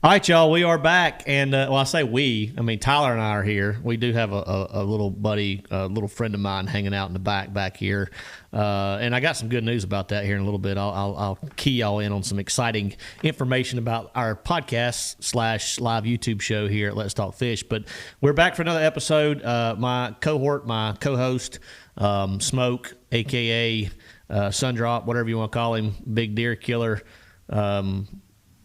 All right, y'all, we are back, and I say we. I mean, Tyler and I are here. We do have a little buddy, a little friend of mine hanging out in the back here, and I got some good news about that here in a little bit. I'll key y'all in on some exciting information about our podcast / live YouTube show here at Let's Talk Fish. But we're back for another episode. My cohort, my co-host, Smoke, a.k.a. Sundrop, whatever you want to call him, big deer killer.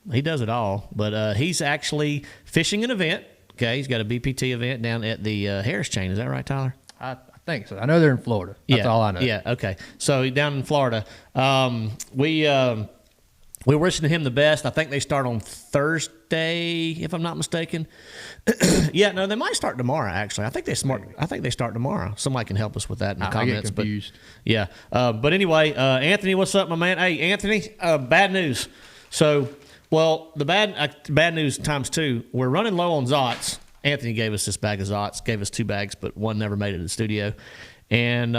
He does it all, but he's actually fishing an event. Okay, he's got a BPT event down at the Harris Chain. Is that right, Tyler? I think so. I know they're in Florida. That's all I know. Yeah, okay. So down in Florida. We're wishing him the best. I think they start on Thursday, if I'm not mistaken. Yeah, no, they might start tomorrow, actually. I think they start tomorrow. Somebody can help us with that in the comments. I get confused. But, yeah. But anyway, Anthony, what's up, my man? Hey, Anthony, bad news. So... Well, the bad news times two. We're running low on Zots. Anthony gave us this bag of Zots, gave us 2 bags, but one never made it to the studio. And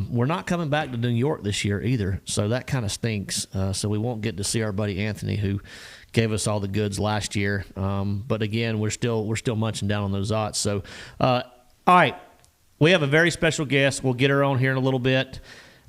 we're not coming back to New York this year either, so that kind of stinks. So we won't get to see our buddy Anthony, who gave us all the goods last year. But again, we're still munching down on those Zots. So, all right, we have a very special guest. We'll get her on here in a little bit,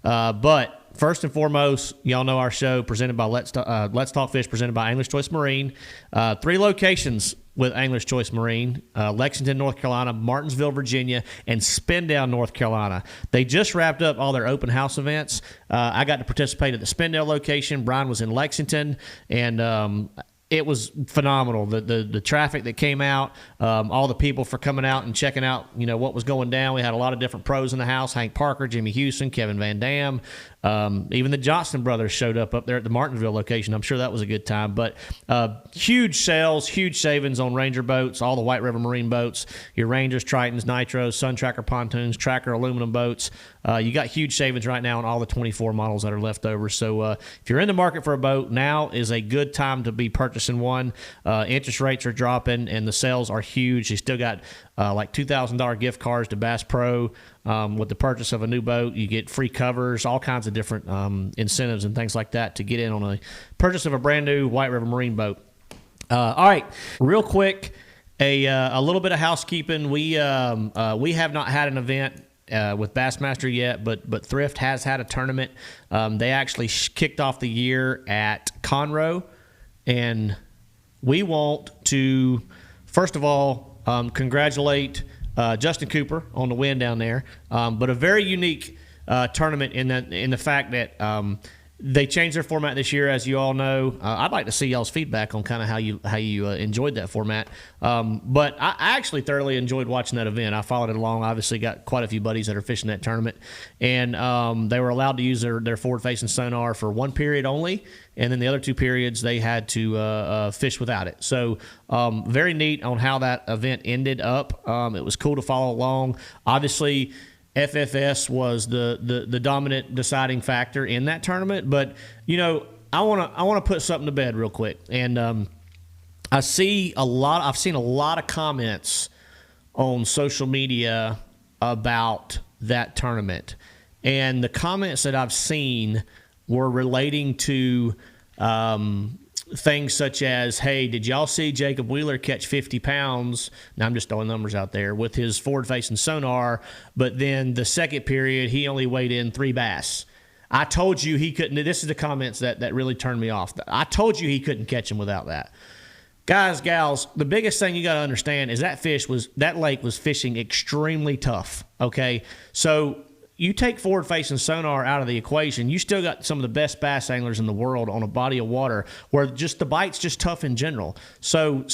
but. First and foremost, y'all know our show presented by Let's Talk Fish, presented by Angler's Choice Marine. 3 locations with Angler's Choice Marine: Lexington, North Carolina, Martinsville, Virginia, and Spindale, North Carolina. They just wrapped up all their open house events. I got to participate at the Spindale location. Brian was in Lexington, and it was phenomenal. The traffic that came out, all the people for coming out and checking out, what was going down. We had a lot of different pros in the house: Hank Parker, Jimmy Houston, Kevin Van Dam. Even the Johnston brothers showed up there at the Martinsville location. I'm sure that was a good time. But huge sales, huge savings on Ranger boats, all the White River Marine boats, your Rangers, Tritons, Nitros, Sun Tracker pontoons, Tracker aluminum boats. You got huge savings right now on all the 24 models that are left over. So if you're in the market for a boat, now is a good time to be purchasing one. Interest rates are dropping, and the sales are huge. You still got like $2,000 gift cards to Bass Pro. With the purchase of a new boat, you get free covers, all kinds of different incentives and things like that to get in on a purchase of a brand new White River Marine boat. All right, real quick, a little bit of housekeeping. We have not had an event with Bassmaster yet, but Thrift has had a tournament. They actually kicked off the year at Conroe, and we want to, first of all, congratulate Justin Cooper on the win down there, but a very unique tournament in the fact that they changed their format this year, as you all know. I'd like to see y'all's feedback on kind of how you enjoyed that format. But I actually thoroughly enjoyed watching that event. I followed it along. Obviously, got quite a few buddies that are fishing that tournament, and they were allowed to use their forward-facing sonar for 1 period only, and then the other 2 periods they had to fish without it. So very neat on how that event ended up. It was cool to follow along. Obviously, FFS was the dominant deciding factor in that tournament, but I want to put something to bed real quick, and I've seen a lot of comments on social media about that tournament, and the comments that I've seen were relating to things such as, hey, did y'all see Jacob Wheeler catch 50 pounds? Now, I'm just throwing numbers out there with his forward-facing sonar, but then the second period, he only weighed in 3 bass. I told you he couldn't. This is the comments that really turned me off. I told you he couldn't catch him without that. Guys, gals, the biggest thing you got to understand is that lake was fishing extremely tough, okay? So you take forward-facing sonar out of the equation, you still got some of the best bass anglers in the world on a body of water where just the bite's just tough in general. So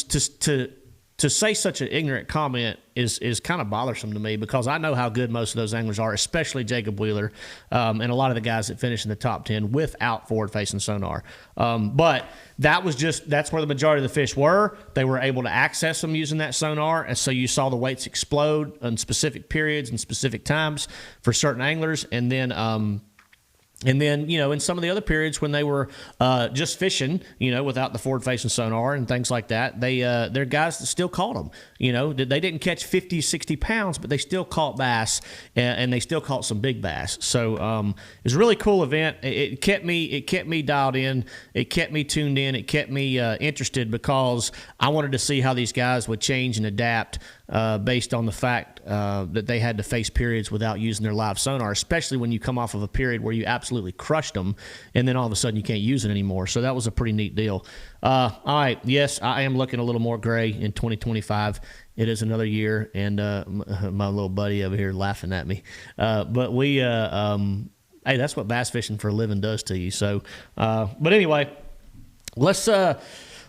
to say such an ignorant comment is kind of bothersome to me, because I know how good most of those anglers are, especially Jacob Wheeler and a lot of the guys that finish in the top 10 without forward-facing sonar. But that's where the majority of the fish were. They were able to access them using that sonar, and so you saw the weights explode on specific periods and specific times for certain anglers. And then And then, in some of the other periods when they were just fishing, without the forward-facing sonar and things like that, they're guys that still caught them. They didn't catch 50, 60 pounds, but they still caught bass, and they still caught some big bass. So it was a really cool event. It kept me dialed in. It kept me tuned in. It kept me interested because I wanted to see how these guys would change and adapt based on the fact that they had to face periods without using their live sonar, especially when you come off of a period where you absolutely crushed them, and then all of a sudden you can't use it anymore. So that was a pretty neat deal. All right, yes, I am looking a little more gray in 2025. It is another year, and my little buddy over here laughing at me. But we, hey, that's what bass fishing for a living does to you. So, but anyway, let's.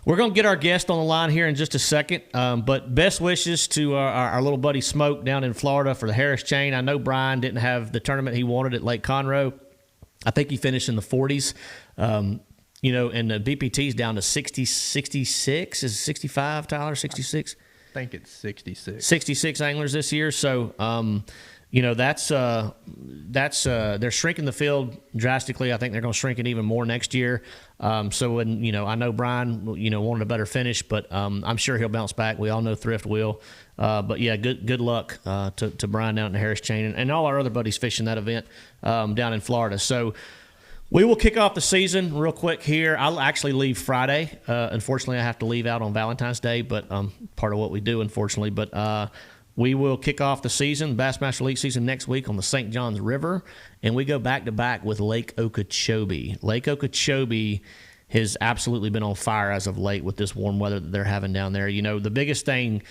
We're going to get our guest on the line here in just a second, but best wishes to our little buddy Smoke down in Florida for the Harris Chain. I know Brian didn't have the tournament he wanted at Lake Conroe. I think he finished in the 40s, and the BPT's down to 60, 66. Is it 65, Tyler, 66? I think it's 66. 66 anglers this year, so... that's they're shrinking the field drastically. I think they're going to shrink it even more next year. So when I know Brian wanted a better finish, but I'm sure he'll bounce back. We all know Thrift will. But yeah, good luck to Brian down in the Harris Chain and all our other buddies fishing that event down in Florida. So we will kick off the season real quick here. I'll actually leave Friday. Unfortunately, I have to leave out on Valentine's Day, but part of what we do, unfortunately. But we will kick off the season, Bassmaster Elite season, next week on the St. Johns River, and we go back-to-back with Lake Okeechobee. Lake Okeechobee has absolutely been on fire as of late with this warm weather that they're having down there. The biggest thing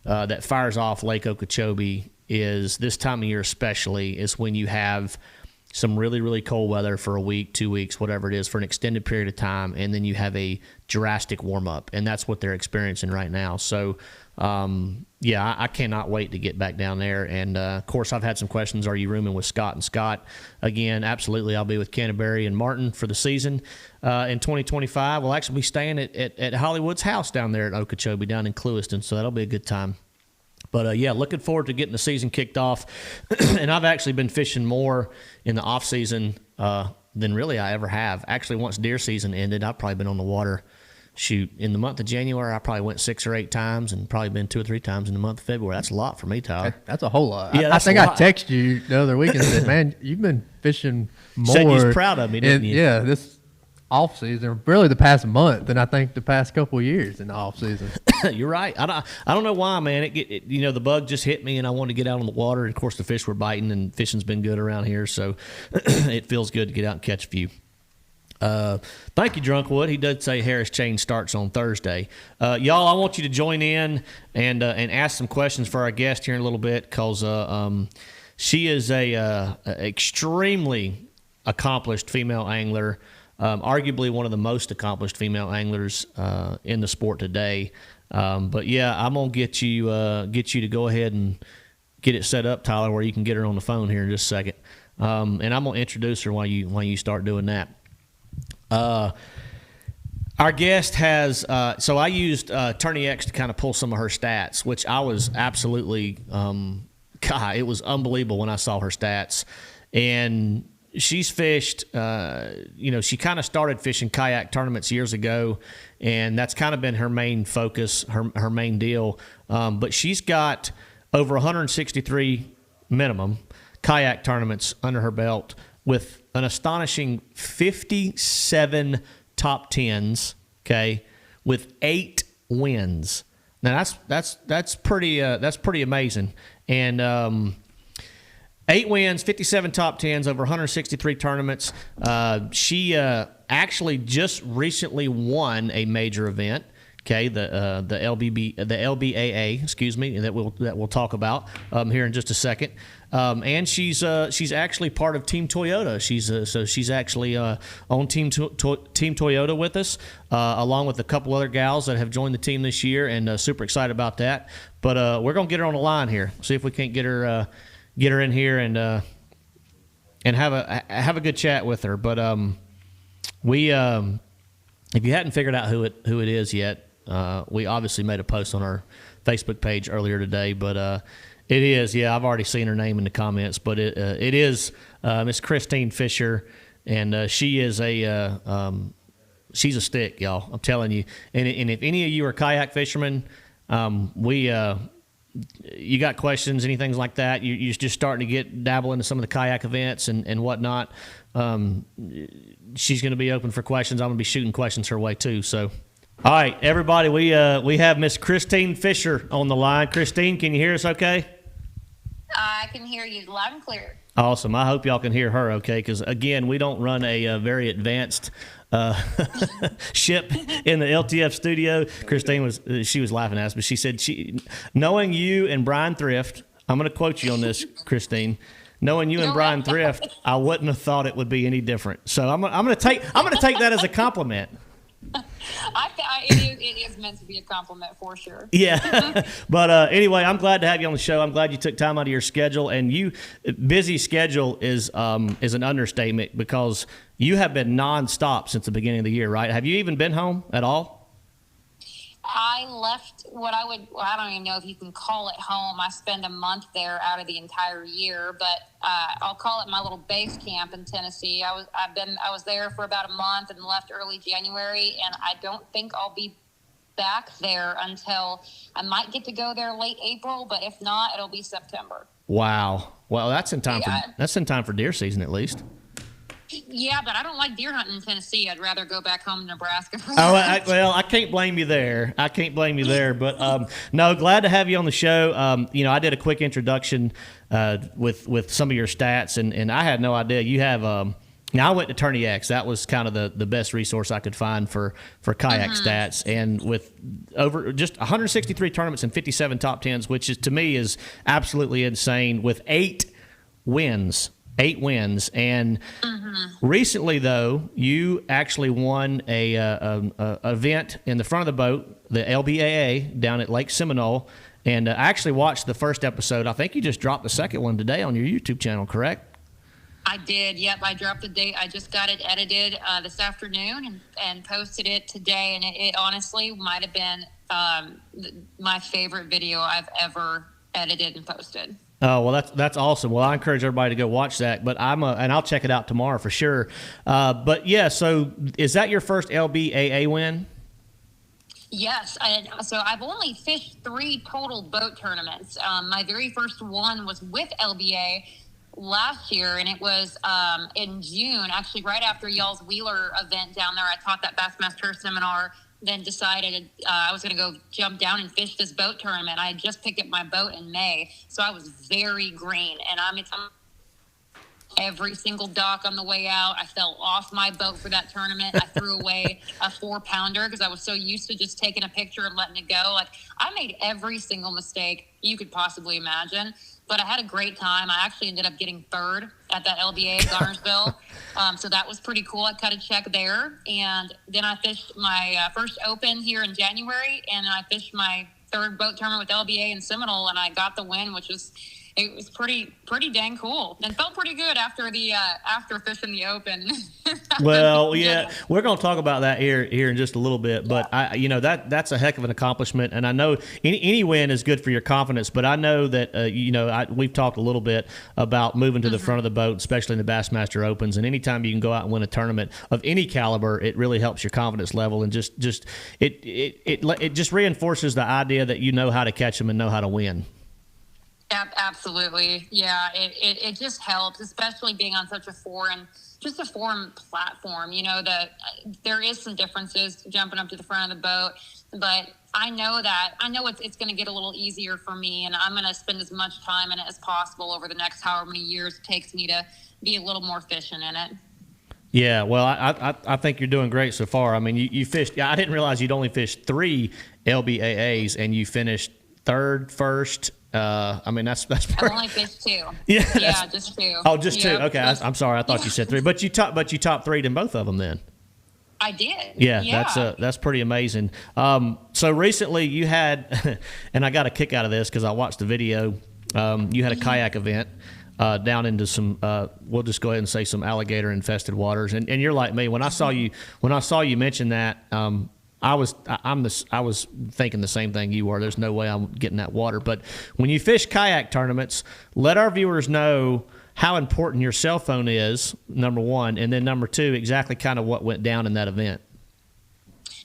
that fires off Lake Okeechobee is, this time of year especially, is when you have some really, really cold weather for a week, 2 weeks, whatever it is, for an extended period of time, and then you have a drastic warm-up, and that's what they're experiencing right now. So, yeah, I cannot wait to get back down there. And, of course, I've had some questions. Are you rooming with Scott and Scott? Again, absolutely. I'll be with Canterbury and Martin for the season in 2025. We'll actually be staying at Hollywood's house down there at Okeechobee down in Clewiston, so that'll be a good time. But, yeah, looking forward to getting the season kicked off. And I've actually been fishing more in the off-season than really I ever have. Actually, once deer season ended, I've probably been on the water. Shoot, in the month of January, I probably went 6 or 8 times, and probably been 2 or 3 times in the month of February. That's a lot for me, Tyler. That's a whole lot. Yeah, I think I texted you the other week and said, man, you've been fishing more. Said you was proud of me, didn't you? Yeah, this off season, really the past month, than I think the past couple of years in the off season. You're right. I don't know why, man. The bug just hit me, and I wanted to get out on the water. And of course, the fish were biting, and fishing's been good around here, so it feels good to get out and catch a few. Thank you, Drunkwood. He did say Harris Chain starts on Thursday. Y'all, I want you to join in and ask some questions for our guest here in a little bit, because she is a extremely accomplished female angler, arguably one of the most accomplished female anglers in the sport today. But yeah, I'm gonna get you to go ahead and get it set up, Tyler, where you can get her on the phone here in just a second. And I'm gonna introduce her while you start doing that. Our guest has, so I used Tourney X to kind of pull some of her stats, which I was absolutely, God, it was unbelievable when I saw her stats. And she's fished, she kind of started fishing kayak tournaments years ago, and that's kind of been her main focus, her main deal. But she's got over 163 minimum kayak tournaments under her belt, with an astonishing 57 top tens, okay, with 8 wins. Now that's pretty amazing. And 8 wins, 57 top tens, over 163 tournaments. She actually just recently won a major event. Okay, the LBAA, excuse me, that we'll talk about here in just a second. And she's actually part of Team Toyota. She's actually on Team Toyota with us, along with a couple other gals that have joined the team this year, and super excited about that. But we're gonna get her on the line here. See if we can't get her in here and have a good chat with her. But if you hadn't figured out who it is yet. We obviously made a post on our Facebook page earlier today, but it is, I've already seen her name in the comments, but it is Miss Kristine Fischer, and she is she's a stick, y'all. I'm telling you. And if any of you are kayak fishermen, you got questions, anything like that, you're just starting to dabble into some of the kayak events and whatnot. She's going to be open for questions. I'm going to be shooting questions her way too. So, all right, everybody, we have Miss Kristine Fischer on the line. Kristine, can you hear us okay? I can hear you loud and clear. Awesome. I hope y'all can hear her okay, because, again, we don't run a very advanced ship in the LTF studio. Kristine was laughing at us, but she said, knowing you and Bryan Thrift, I'm going to quote you on this, Kristine. Knowing you and Bryan Thrift, I wouldn't have thought it would be any different. So I'm going to take that as a compliment. It is meant to be a compliment for sure. Yeah. But anyway, I'm glad to have you on the show. I'm glad you took time out of your schedule. And busy schedule is an understatement, because you have been nonstop since the beginning of the year, right? Have you even been home at all? I left I don't even know if you can call it home. I spend a month there out of the entire year, but I'll call it my little base camp in Tennessee. I was there for about a month and left early January, and I don't think I'll be back there until I might get to go there late April, but if not, it'll be September. Wow. Well, that's in time for deer season at least. Yeah, but I don't like deer hunting in Tennessee. I'd rather go back home to Nebraska. I can't blame you there. But no, glad to have you on the show. I did a quick introduction with some of your stats, and I had no idea you have. Now, I went to Tourney X. That was kind of the best resource I could find for kayak stats, and with over just 163 tournaments and 57 top tens, which is to me is absolutely insane. With 8 wins. And recently, though, you actually won a event in the front of the boat, the LBAA down at Lake Seminole, and I actually watched the first episode. I think you just dropped the second one today on your YouTube channel, correct? I did. Yep, I dropped the date. I just got it edited this afternoon and posted it today, and it honestly might have been my favorite video I've ever edited and posted. Oh, well, that's awesome. Well, I encourage everybody to go watch that, but and I'll check it out tomorrow for sure. But yeah, so is that your first LBAA win? Yes, and so I've only fished 3 total boat tournaments. My very first one was with LBA last year, and it was in June, actually right after y'all's Wheeler event down there. I taught that BassmastHER seminar, then decided I was going to go jump down and fish this boat tournament. I had just picked up my boat in May, so I was very green, and I'm every single dock on the way out. I fell off my boat for that tournament. I threw away a 4-pounder because I was so used to just taking a picture and letting it go. Like, I made every single mistake you could possibly imagine, but I had a great time. I actually ended up getting 3rd at that LBA at Garnersville. So that was pretty cool. I cut a check there. And then I fished my first open here in January, and I fished my 3rd boat tournament with LBA in Seminole, and I got the win, which was pretty dang cool, and felt pretty good after fishing the open. Well, yeah, we're going to talk about that here in just a little bit, but that's a heck of an accomplishment, and I know any win is good for your confidence, but I know that we've talked a little bit about moving to the front of the boat, especially in the Bassmaster Opens, and anytime you can go out and win a tournament of any caliber, it really helps your confidence level, and just it just reinforces the idea that you know how to catch them and know how to win. Absolutely. Yeah, it just helps, especially being on such a foreign platform. There is some differences jumping up to the front of the boat, but I know it's going to get a little easier for me, and I'm going to spend as much time in it as possible over the next however many years it takes me to be a little more efficient in it. Yeah, well, I think you're doing great so far. I mean, you fished. I didn't realize you'd only fished 3 LBAAs, and you finished 3rd, 1st. That's I've only fished 2. Yeah, just 2. Oh, just 2. Okay, I'm sorry. I thought you said 3, but you top 3'd in both of them then. I did. Yeah. That's pretty amazing. So recently you had, and I got a kick out of this because I watched the video. You had a kayak event down into some. We'll just go ahead and say some alligator infested waters. And you're like me. When I saw you mention that. I was thinking the same thing you were. There's no way I'm getting that water. But when you fish kayak tournaments, let our viewers know how important your cell phone is, number one, and then number two, exactly kind of what went down in that event.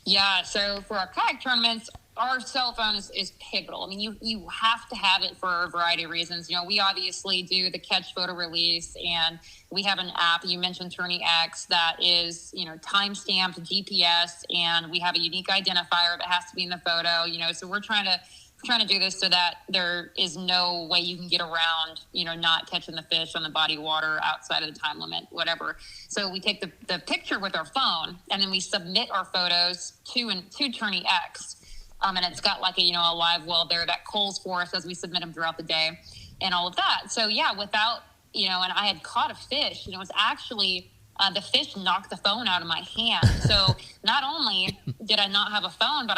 Yeah, so for our kayak tournaments, our cell phone is pivotal. I mean, you have to have it for a variety of reasons. You know, we obviously do the catch, photo, release, and we have an app, you mentioned Tourney X, that is, you know, time-stamped GPS, and we have a unique identifier that has to be in the photo, you know, so we're trying to do this so that there is no way you can get around, you know, not catching the fish on the body of water outside of the time limit, whatever. So we take the picture with our phone, and then we submit our photos to Tourney X. And it's got like a live well there that calls for us as we submit them throughout the day and all of that. So yeah, without, and I had caught a fish, and it was actually, the fish knocked the phone out of my hand. So not only did I not have a phone, but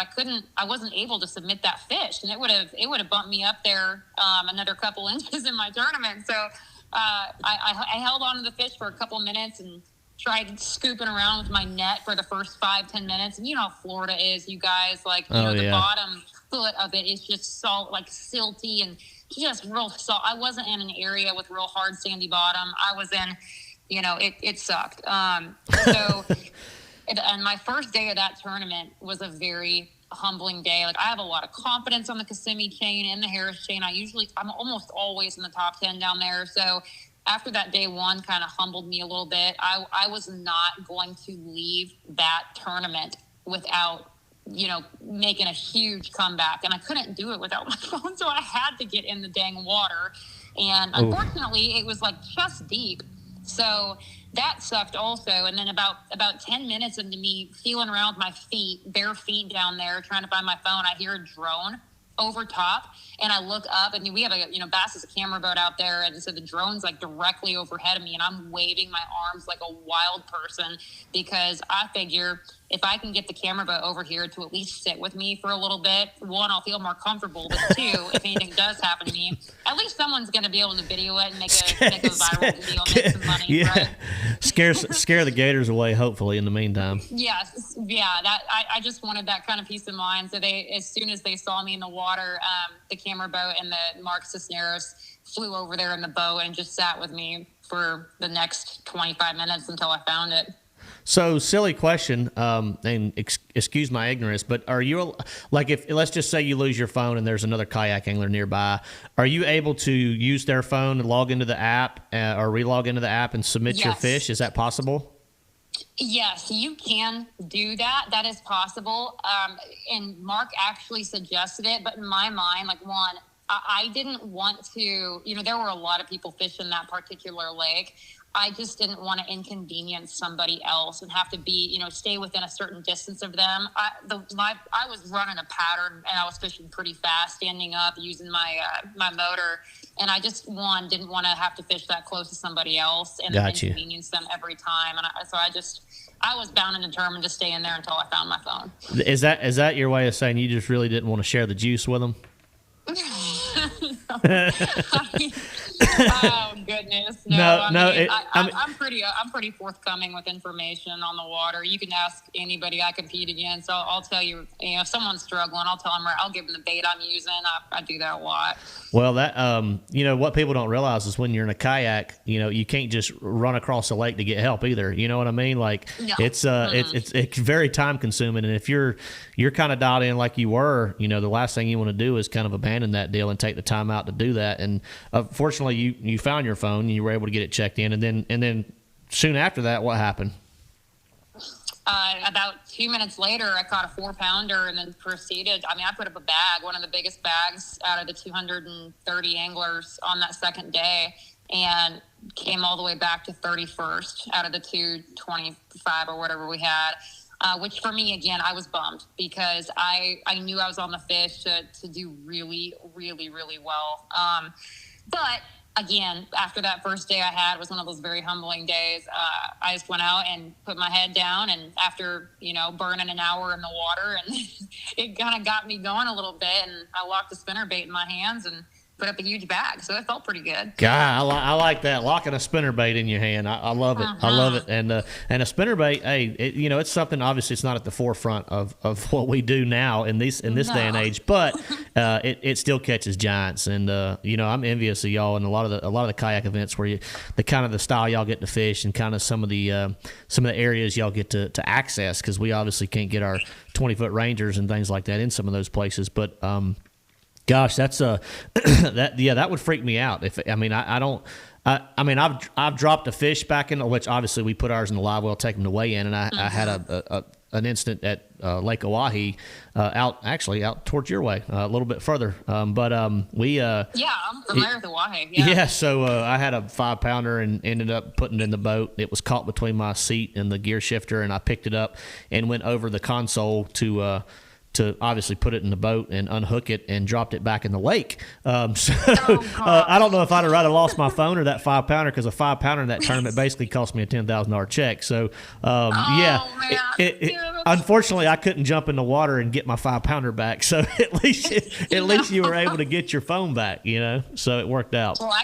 I wasn't able to submit that fish, and it would have bumped me up there, another couple inches in my tournament. So, I held on to the fish for a couple minutes and tried scooping around with my net for the first 5-10 minutes. And you know how Florida is, you guys, like, the bottom foot of it is just salt, like silty and just real salt. I wasn't in an area with real hard sandy bottom. I was in, it sucked. So, and my first day of that tournament was a very humbling day. Like, I have a lot of confidence on the Kissimmee chain and the Harris chain. I'm almost always in the top 10 down there. So after that, day one kind of humbled me a little bit. I was not going to leave that tournament without, making a huge comeback. And I couldn't do it without my phone. So I had to get in the dang water. And unfortunately, it was like chest deep. So that sucked also. And then about 10 minutes into me feeling around with my feet, bare feet down there, trying to find my phone, I hear a drone over top, and I look up, and we have Bass is a camera boat out there, and so the drone's like directly overhead of me, and I'm waving my arms like a wild person, because I figure if I can get the camera boat over here to at least sit with me for a little bit, one, I'll feel more comfortable, but two, if anything does happen to me, at least someone's going to be able to video it and make a viral video and make some money, right? Scare the gators away, hopefully, in the meantime. Yes, I just wanted that kind of peace of mind. So as soon as they saw me in the water, the camera boat and the Mark Cisneros flew over there in the boat and just sat with me for the next 25 minutes until I found it. So, silly question, and excuse my ignorance, but are you, like, if let's just say you lose your phone and there's another kayak angler nearby, are you able to use their phone and log into the app or relog into the app and submit your fish? Is that possible? Yes, you can do that. That is possible. And Mark actually suggested it, but in my mind, like, one, I didn't want to, there were a lot of people fishing that particular lake. I just didn't want to inconvenience somebody else and have to be, stay within a certain distance of them. I was running a pattern, and I was fishing pretty fast, standing up, using my motor. And I just, didn't want to have to fish that close to somebody else and inconvenience them every time. And I was bound and determined to stay in there until I found my phone. Is that your way of saying you just really didn't want to share the juice with them? Oh goodness, no. I'm pretty forthcoming with information on the water. You can ask anybody I compete against. I'll tell you, if someone's struggling, I'll tell them, I'll give them the bait I'm using. I do that a lot. Well, that what people don't realize is when you're in a kayak, you can't just run across the lake to get help either. You know what I mean? Like, no. It's very time consuming, and if you're kind of dialed in like you were, the last thing you want to do is kind of abandon that deal and take the time out to do that. And fortunately, you found your phone and you were able to get it checked in, and then soon after that, what happened? About 2 minutes later, I caught a 4-pounder and then proceeded. I put up a bag, one of the biggest bags out of the 230 anglers on that second day, and came all the way back to 31st out of the 225 or whatever we had. Which for me, again, I was bummed because I knew I was on the fish to do really, really, really well. But again, after that first day I had, it was one of those very humbling days. I just went out and put my head down, and after, burning an hour in the water, and it kind of got me going a little bit, and I locked the spinnerbait in my hands, and put up a huge bag. So it felt pretty good. God, I like that, locking a spinnerbait in your hand. I love it. I love it. And a spinnerbait, hey, it's something. Obviously, it's not at the forefront of what we do now in this day and age, but it still catches giants. And I'm envious of y'all and a lot of the kayak events where the kind of the style y'all get to fish and kind of some of the areas y'all get to access, because we obviously can't get our 20-foot Rangers and things like that in some of those places, but. Gosh, that's that would freak me out. I've dropped a fish back in, which obviously we put ours in the live well, take them to weigh in, and I had an incident at Lake Oahe, out towards your way, a little bit further. I'm familiar with Oahe. Yeah. So I had a 5-pounder and ended up putting it in the boat. It was caught between my seat and the gear shifter, and I picked it up and went over the console to obviously put it in the boat and unhook it and dropped it back in the lake. I don't know if I'd have rather lost my phone or that 5-pounder, because a 5-pounder in that tournament basically cost me a $10,000 check. So, unfortunately, I couldn't jump in the water and get my 5-pounder back. So at least you were able to get your phone back, so it worked out. Well, I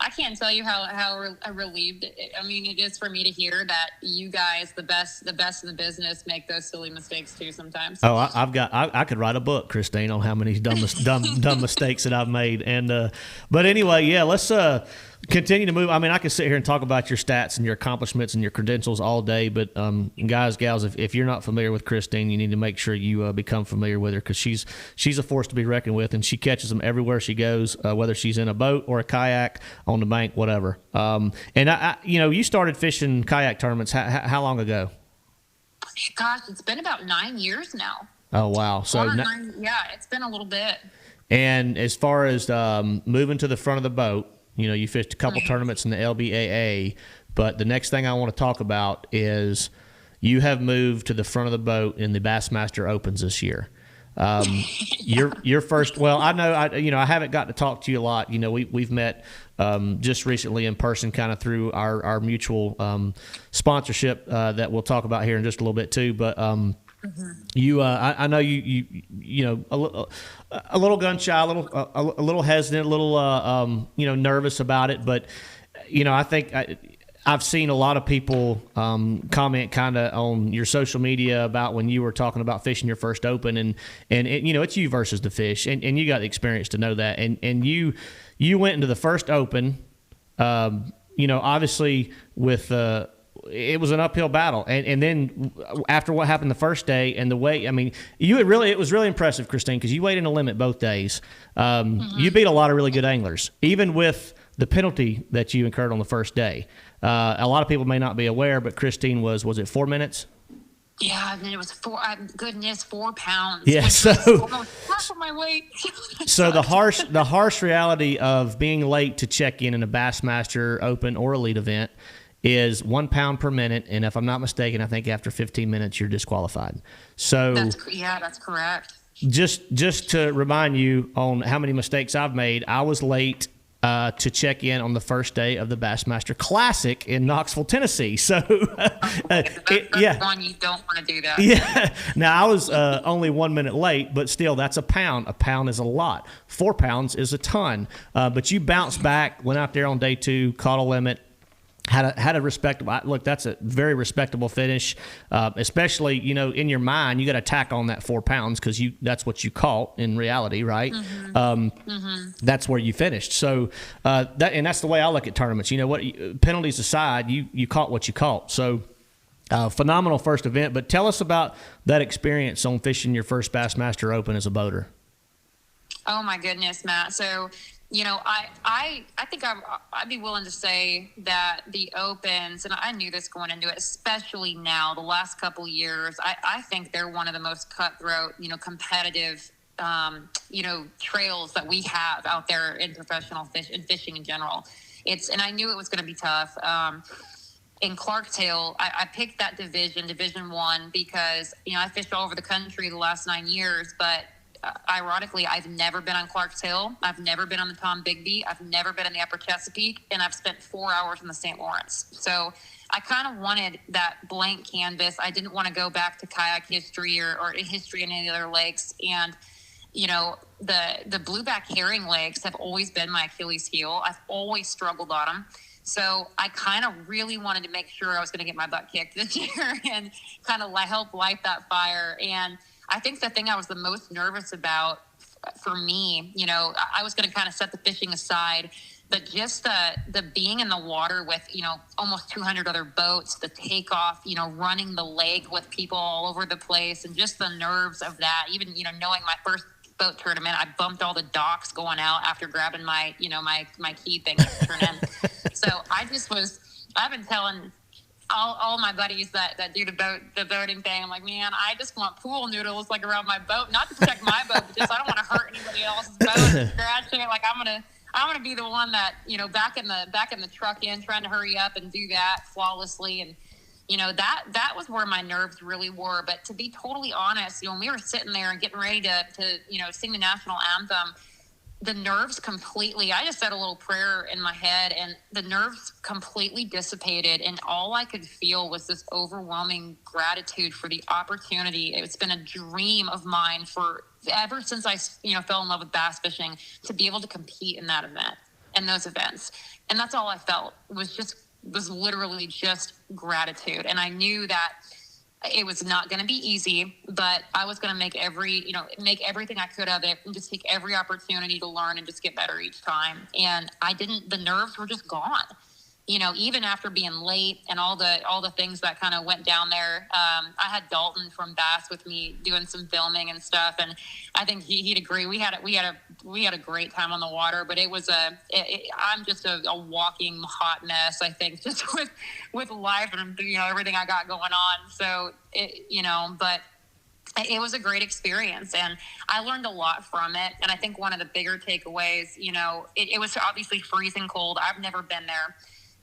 can't tell you how relieved it is for me to hear that you guys, the best in the business, make those silly mistakes too sometimes. Oh, I could write a book, Kristine, on how many dumb mistakes that I've made. And but anyway, let's continue to move. I could sit here and talk about your stats and your accomplishments and your credentials all day, but guys, gals, if you're not familiar with Kristine, you need to make sure you become familiar with her, because she's a force to be reckoned with, and she catches them everywhere she goes, whether she's in a boat or a kayak, on the bank, whatever. And you started fishing kayak tournaments how long ago? Gosh, it's been about 9 years now. Oh, wow. So it's been a little bit. And as far as moving to the front of the boat, you fished a couple tournaments in the LBAA, but the next thing I want to talk about is you have moved to the front of the boat in the Bassmaster Opens this year. Your first. Well, I know I haven't got to talk to you a lot. We've met just recently in person, kind of through our mutual sponsorship that we'll talk about here in just a little bit too, but. You, I know you a little gun shy, a little hesitant, a little nervous about it, but I think I've seen a lot of people comment kind of on your social media about when you were talking about fishing your first Open, and it's you versus the fish, and you got the experience to know that, and you went into the first Open, obviously with. It was an uphill battle, and then after what happened the first day and the way, it was really impressive, Kristine, because you weighed in a limit both days. You beat a lot of really good anglers, even with the penalty that you incurred on the first day. A lot of people may not be aware, but Kristine was it 4 minutes? Yeah, and then it was 4 pounds. Yeah, so half of my weight. So the harsh reality of being late to check in a Bassmaster Open or Elite event is 1 pound per minute, and if I'm not mistaken, I think after 15 minutes you're disqualified. So that's correct. Just to remind you on how many mistakes I've made, I was late to check in on the first day of the Bassmaster Classic in Knoxville, Tennessee. So that's one you don't want to do that. Yeah. Now I was only 1 minute late, but still, that's a pound. A pound is a lot. 4 pounds is a ton. But you bounced back, went out there on day 2, caught a limit. Had a respectable look. That's a very respectable finish, especially in your mind you got to tack on that 4 pounds because that's what you caught in reality, right? That's where you finished. So that's the way I look at tournaments. Penalties aside, you caught what you caught. So phenomenal first event. But tell us about that experience on fishing your first Bassmaster Open as a boater. Oh my goodness, Matt. So. I think I'd be willing to say that the Opens, and I knew this going into it, especially now, the last couple years, I think they're one of the most cutthroat, competitive, trails that we have out there in professional fishing in general. And I knew it was going to be tough. In Clarktail, I picked that Division 1, because, I fished all over the country the last 9 years, but ironically, I've never been on Clarktail. I've never been on the Tom Bigby. I've never been in the Upper Chesapeake, and I've spent 4 hours in the St. Lawrence. So I kind of wanted that blank canvas. I didn't want to go back to kayak history or history in any other lakes. And, the blueback herring legs have always been my Achilles heel. I've always struggled on them. So I kind of really wanted to make sure I was going to get my butt kicked this year and kind of help light that fire. And I think the thing I was the most nervous about for me, I was going to kind of set the fishing aside, but just the being in the water with, almost 200 other boats, the takeoff, running the lake with people all over the place, and just the nerves of that, even, knowing my first boat tournament, I bumped all the docks going out after grabbing my key thing to turn in. So I've been telling all my buddies that do the boating thing, I'm like, man, I just want pool noodles around my boat, not to protect my boat, but just I don't want to hurt anybody else's boat and scratching it. I'm gonna be the one that, back in the truck trying to hurry up and do that flawlessly. And, that was where my nerves really were. But to be totally honest, when we were sitting there and getting ready to sing the national anthem, the nerves completely, I just said a little prayer in my head and the nerves completely dissipated. And all I could feel was this overwhelming gratitude for the opportunity. It's been a dream of mine ever since I, fell in love with bass fishing, to be able to compete in that event and those events. And that's all I felt was literally just gratitude. And I knew that it was not going to be easy, but I was going to make everything I could of it and just take every opportunity to learn and just get better each time. And the nerves were just gone. Even after being late and all the things that kind of went down there, I had Dalton from Bass with me doing some filming and stuff, and I think he'd agree. We had a great time on the water, but it was I'm just a walking hot mess, I think, just with life and everything I got going on. So but it was a great experience, and I learned a lot from it. And I think one of the bigger takeaways, it was obviously freezing cold. I've never been there.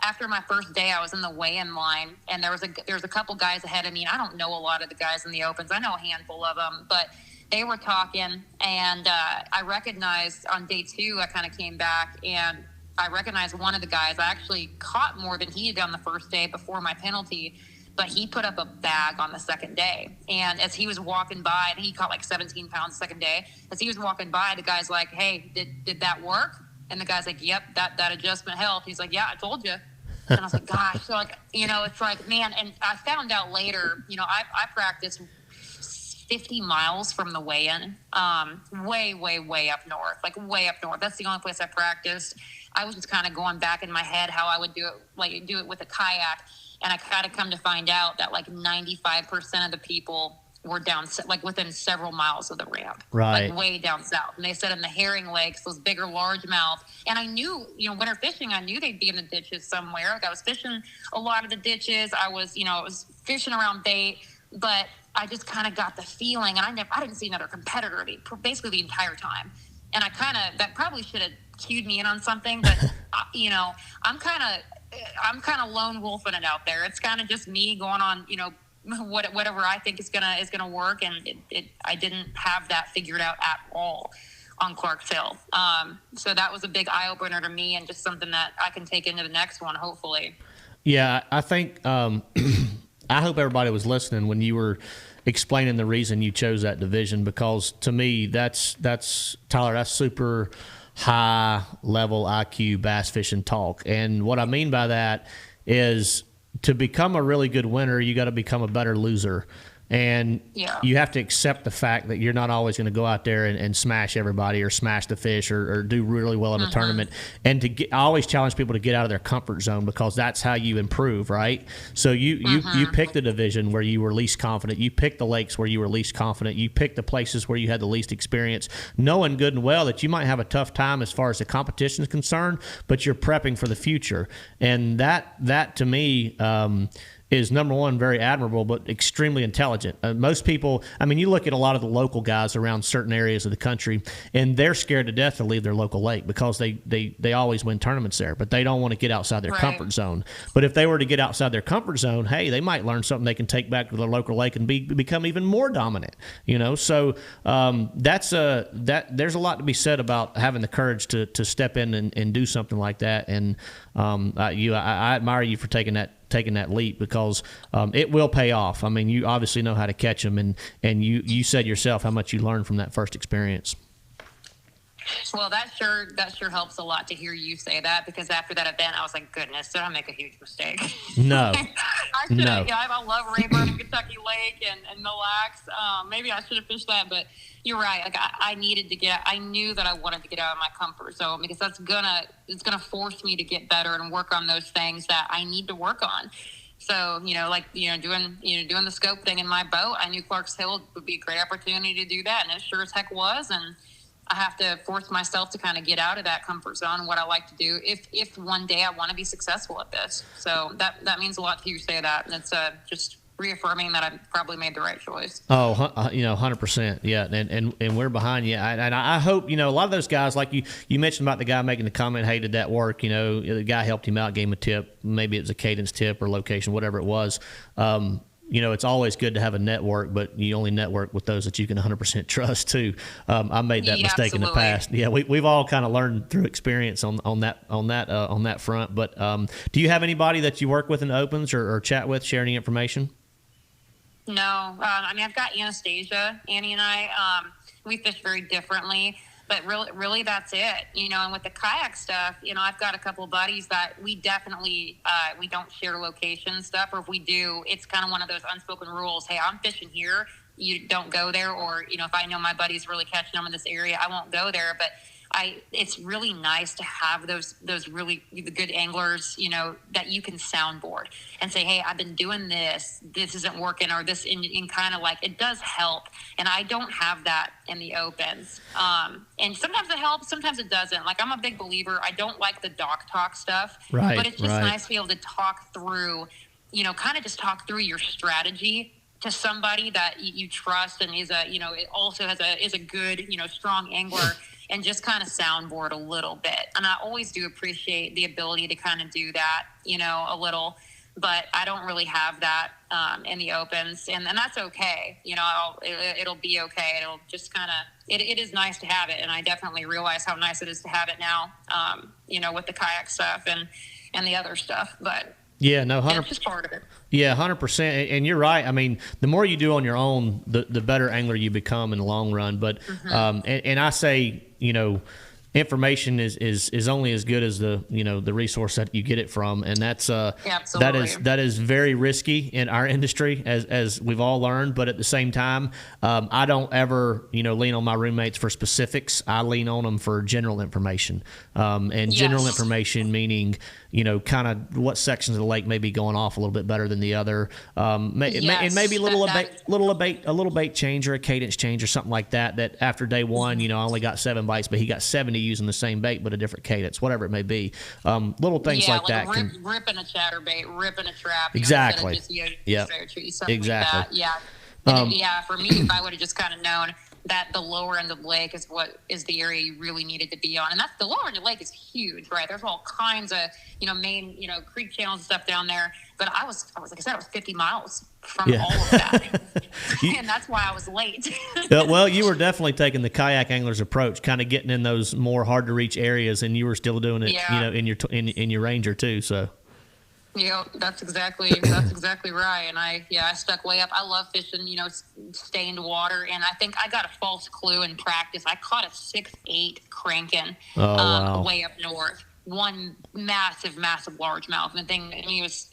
After my first day, I was in the weigh-in line, and there was a couple guys ahead of me. And I don't know a lot of the guys in the opens. I know a handful of them, but they were talking, and I recognized on day 2, I kind of came back, and I recognized one of the guys. I actually caught more than he had done the first day before my penalty, but he put up a bag on the second day. And as he was walking by, and he caught 17 pounds the second day, as he was walking by, the guy's like, hey, did that work? And the guy's like, yep, that adjustment helped. He's like, yeah, I told you. And I was like, gosh, so it's like, man. And I found out later, I practiced 50 miles from the weigh-in, way, way, way up north, way up north. That's the only place I practiced. I was just kind of going back in my head how I would do it with a kayak. And I kind of come to find out that 95% of the people were down, within several miles of the ramp, right, way down south. And they said in the herring lakes, those bigger largemouth. And I knew, winter fishing, I knew they'd be in the ditches somewhere. I was fishing a lot of the ditches. I was fishing around bait, but I just kind of got the feeling, and I didn't see another competitor basically the entire time. And that probably should have cued me in on something, but I'm kind of lone wolfing it out there. It's kind of just me going on, whatever I think is gonna work, and I didn't have that figured out at all on Clarksville. So that was a big eye opener to me, and just something that I can take into the next one, hopefully. Yeah, I think I hope everybody was listening when you were explaining the reason you chose that division, because to me that's Tyler, that's super high level IQ bass fishing talk. And what I mean by that is, to become a really good winner, you got to become a better loser. And you have to accept the fact that you're not always going to go out there and smash everybody or smash the fish or do really well in a tournament. And I always challenge people to get out of their comfort zone, because that's how you improve, right? So you pick the division where you were least confident. You pick the lakes where you were least confident. You pick the places where you had the least experience, knowing good and well that you might have a tough time as far as the competition is concerned, but you're prepping for the future. And that to me, is, number one, very admirable, but extremely intelligent. Most people, you look at a lot of the local guys around certain areas of the country, and they're scared to death to leave their local lake because they always win tournaments there, but they don't want to get outside their comfort zone. But if they were to get outside their comfort zone, hey, they might learn something they can take back to their local lake and become even more dominant. So there's a lot to be said about having the courage to step in and do something like that. And I admire you for taking that leap, because it will pay off. You obviously know how to catch them, and you said yourself how much you learned from that first experience. Well, that sure helps a lot to hear you say that, because after that event, I was like, goodness, did I make a huge mistake? No, I should have. Yeah, I love Rayburn and Kentucky Lake and Mille Lacs. Maybe I should have fished that, but you're right. Like I needed to get. I knew that I wanted to get out of my comfort zone, because it's gonna force me to get better and work on those things that I need to work on. So, doing the scope thing in my boat, I knew Clark's Hill would be a great opportunity to do that, and it sure as heck was. And I have to force myself to kind of get out of that comfort zone and what I like to do if one day I want to be successful at this. So that means a lot to you say that. And it's just reaffirming that I probably made the right choice. Oh, 100%. Yeah. And we're behind you. And I hope, a lot of those guys, like you mentioned about the guy making the comment, hey, did that work? The guy helped him out, gave him a tip. Maybe it was a cadence tip or location, whatever it was. It's always good to have a network, but you only network with those that you can 100% trust too. I made that mistake in the past. Yeah, we've all kind of learned through experience on that front. But do you have anybody that you work with in the opens or chat with, share any information? No, I've got Anastasia. Annie and I, we fish very differently. But really, that's it. And with the kayak stuff, I've got a couple of buddies that we definitely we don't share location stuff, or if we do, it's kind of one of those unspoken rules. Hey, I'm fishing here, you don't go there, or if I know my buddy's really catching them in this area, I won't go there. But it's really nice to have those really good anglers, that you can soundboard and say, hey, I've been doing this isn't working, or this in kind of like, it does help. And I don't have that in the opens. And sometimes it helps, sometimes it doesn't. Like, I'm a big believer. I don't like the dock talk stuff, right, but it's just nice to be able to talk through, kind of just talk through your strategy to somebody that you trust and is it also is a good, strong angler, and just kind of soundboard a little bit. And I always do appreciate the ability to kind of do that, a little, but I don't really have that in the opens, and that's okay. It'll be okay. It'll just kind of, it is nice to have it. And I definitely realize how nice it is to have it now, with the kayak stuff and the other stuff, but yeah, no, 100%. It's just part of it. Yeah, 100%. And you're right. I mean, the more you do on your own, the better angler you become in the long run. But and I say, information is only as good as the resource that you get it from, and that's that is very risky in our industry, as we've all learned. But at the same time, I don't ever lean on my roommates for specifics. I lean on them for general information, and general information meaning kind of what sections of the lake may be going off a little bit better than the other, and maybe a little bait change or a cadence change or something like that. That after day one, I only got 7 bites, but he got 70 using the same bait but a different cadence, whatever it may be. Little things like that. Ripping a chatterbait, ripping a trap. Exactly. Exactly. Exactly. Like that. Yeah. For me, if I would have just kind of known that the lower end of the lake is what is the area you really needed to be on. And that's, the lower end of the lake is huge, right? There's all kinds of, main, creek channels and stuff down there. But I was, like I said, I was 50 miles from all of that. And that's why I was late. Well, you were definitely taking the kayak angler's approach, kind of getting in those more hard to reach areas, and you were still doing it, in your Ranger too. So. Yeah, that's exactly right. And I stuck way up. I love fishing, stained water. And I think I got a false clue in practice. I caught a 6'8" cranking way up north. One massive largemouth. And the thing,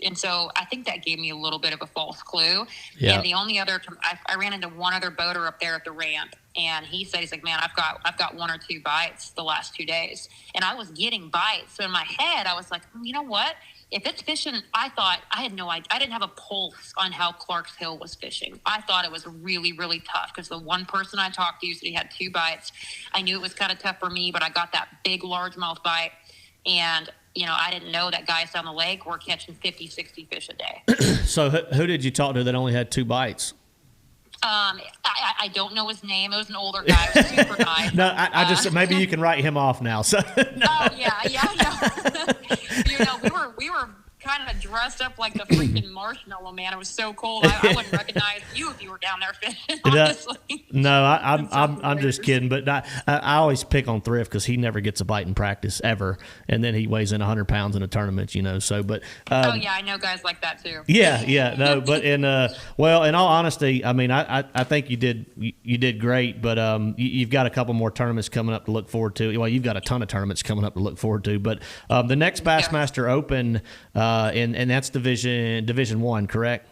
and so I think that gave me a little bit of a false clue. Yeah. And the only other, I ran into one other boater up there at the ramp, and he's like, man, I've got 1 or 2 bites the last 2 days. And I was getting bites. So in my head, I was like, you know what? If it's fishing, I thought, I had no idea. I didn't have a pulse on how Clark's Hill was fishing. I thought it was really, really tough, because the one person I talked to said he had 2 bites. I knew it was kind of tough for me, but I got that big largemouth bite. And, I didn't know that guys down the lake were catching 50, 60 fish a day. So who did you talk to that only had 2 bites? I don't know his name. It was an older guy. It was super nice. No, I just, maybe you can write him off now. So. Oh, yeah. We were kind of dressed up like the freaking marshmallow man. It was so cold. I wouldn't recognize you if you were down there fishing, honestly. No, I'm just kidding. But I always pick on Thrift because he never gets a bite in practice ever, and then he weighs in 100 pounds in a tournament, So, but oh yeah, I know guys like that too. Yeah, no, but in all honesty, I mean, I think you did great, but you've got a couple more tournaments coming up to look forward to. Well, you've got a ton of tournaments coming up to look forward to, but the next Bassmaster Open, and that's Division 1, correct?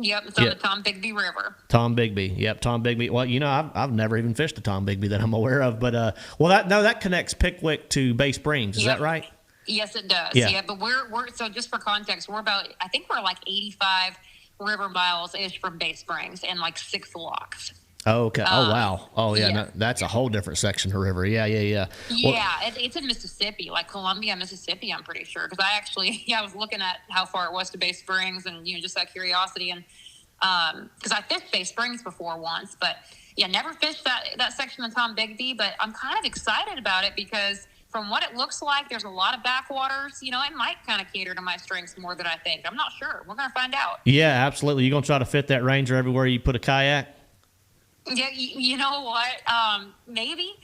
Yep, it's on the Tom Bigby River. Tom Bigby, yep, Tom Bigby. Well, I've never even fished a Tom Bigby that I'm aware of, but that connects Pickwick to Bay Springs. Is that right? Yes, it does. Yeah, but we're so just for context, I think we're like 85 river miles ish from Bay Springs and like 6 locks. Oh, okay. Oh, wow. Oh, yeah. No, that's a whole different section of river. Yeah. It's in Mississippi, like Columbia, Mississippi, I'm pretty sure. Because I was looking at how far it was to Bay Springs and, just out of curiosity. And because I fished Bay Springs before once, but never fished that section of Tom Bigby. But I'm kind of excited about it because from what it looks like, there's a lot of backwaters. It might kind of cater to my strengths more than I think. I'm not sure. We're going to find out. Yeah, absolutely. You going to try to fit that Ranger everywhere you put a kayak? Yeah, you know what? Maybe.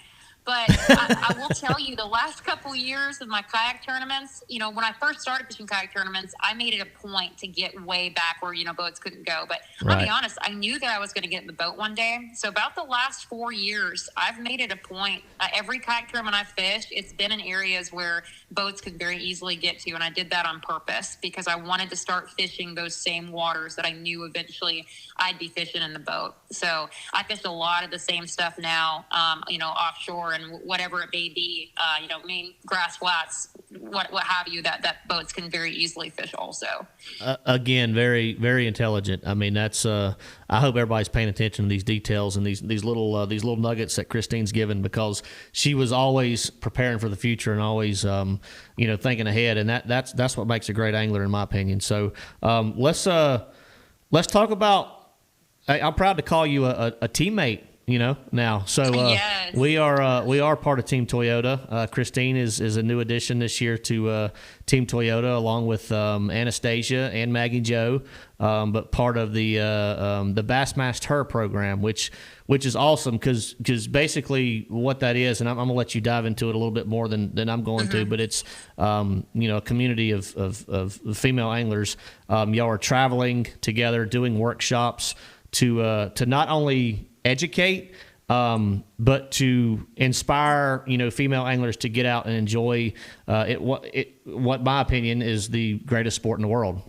But I will tell you, the last couple years of my kayak tournaments, when I first started fishing kayak tournaments, I made it a point to get way back where, boats couldn't go. But I'll be honest, I knew that I was going to get in the boat one day. So about the last 4 years, I've made it a point. Every kayak tournament I've fished, it's been in areas where boats could very easily get to. And I did that on purpose because I wanted to start fishing those same waters that I knew eventually I'd be fishing in the boat. So I fish a lot of the same stuff now, offshore and whatever it may be, main grass flats, what have you, that boats can very easily fish also. Again, very, very intelligent. I mean, that's, I hope everybody's paying attention to these details and these little nuggets that Kristine's given, because she was always preparing for the future and always, thinking ahead. And that's what makes a great angler, in my opinion. So, let's talk about, I'm proud to call you a teammate, now. So yes. we are part of Team Toyota. Kristine is a new addition this year to Team Toyota, along with Anastasia and Maggie Joe, but part of the BassmastHER program, which is awesome because basically what that is, and I'm going to let you dive into it a little bit more than I'm going to, but it's a community of female anglers. Y'all are traveling together, doing workshops to not only educate, but to inspire, female anglers to get out and enjoy what my opinion is the greatest sport in the world.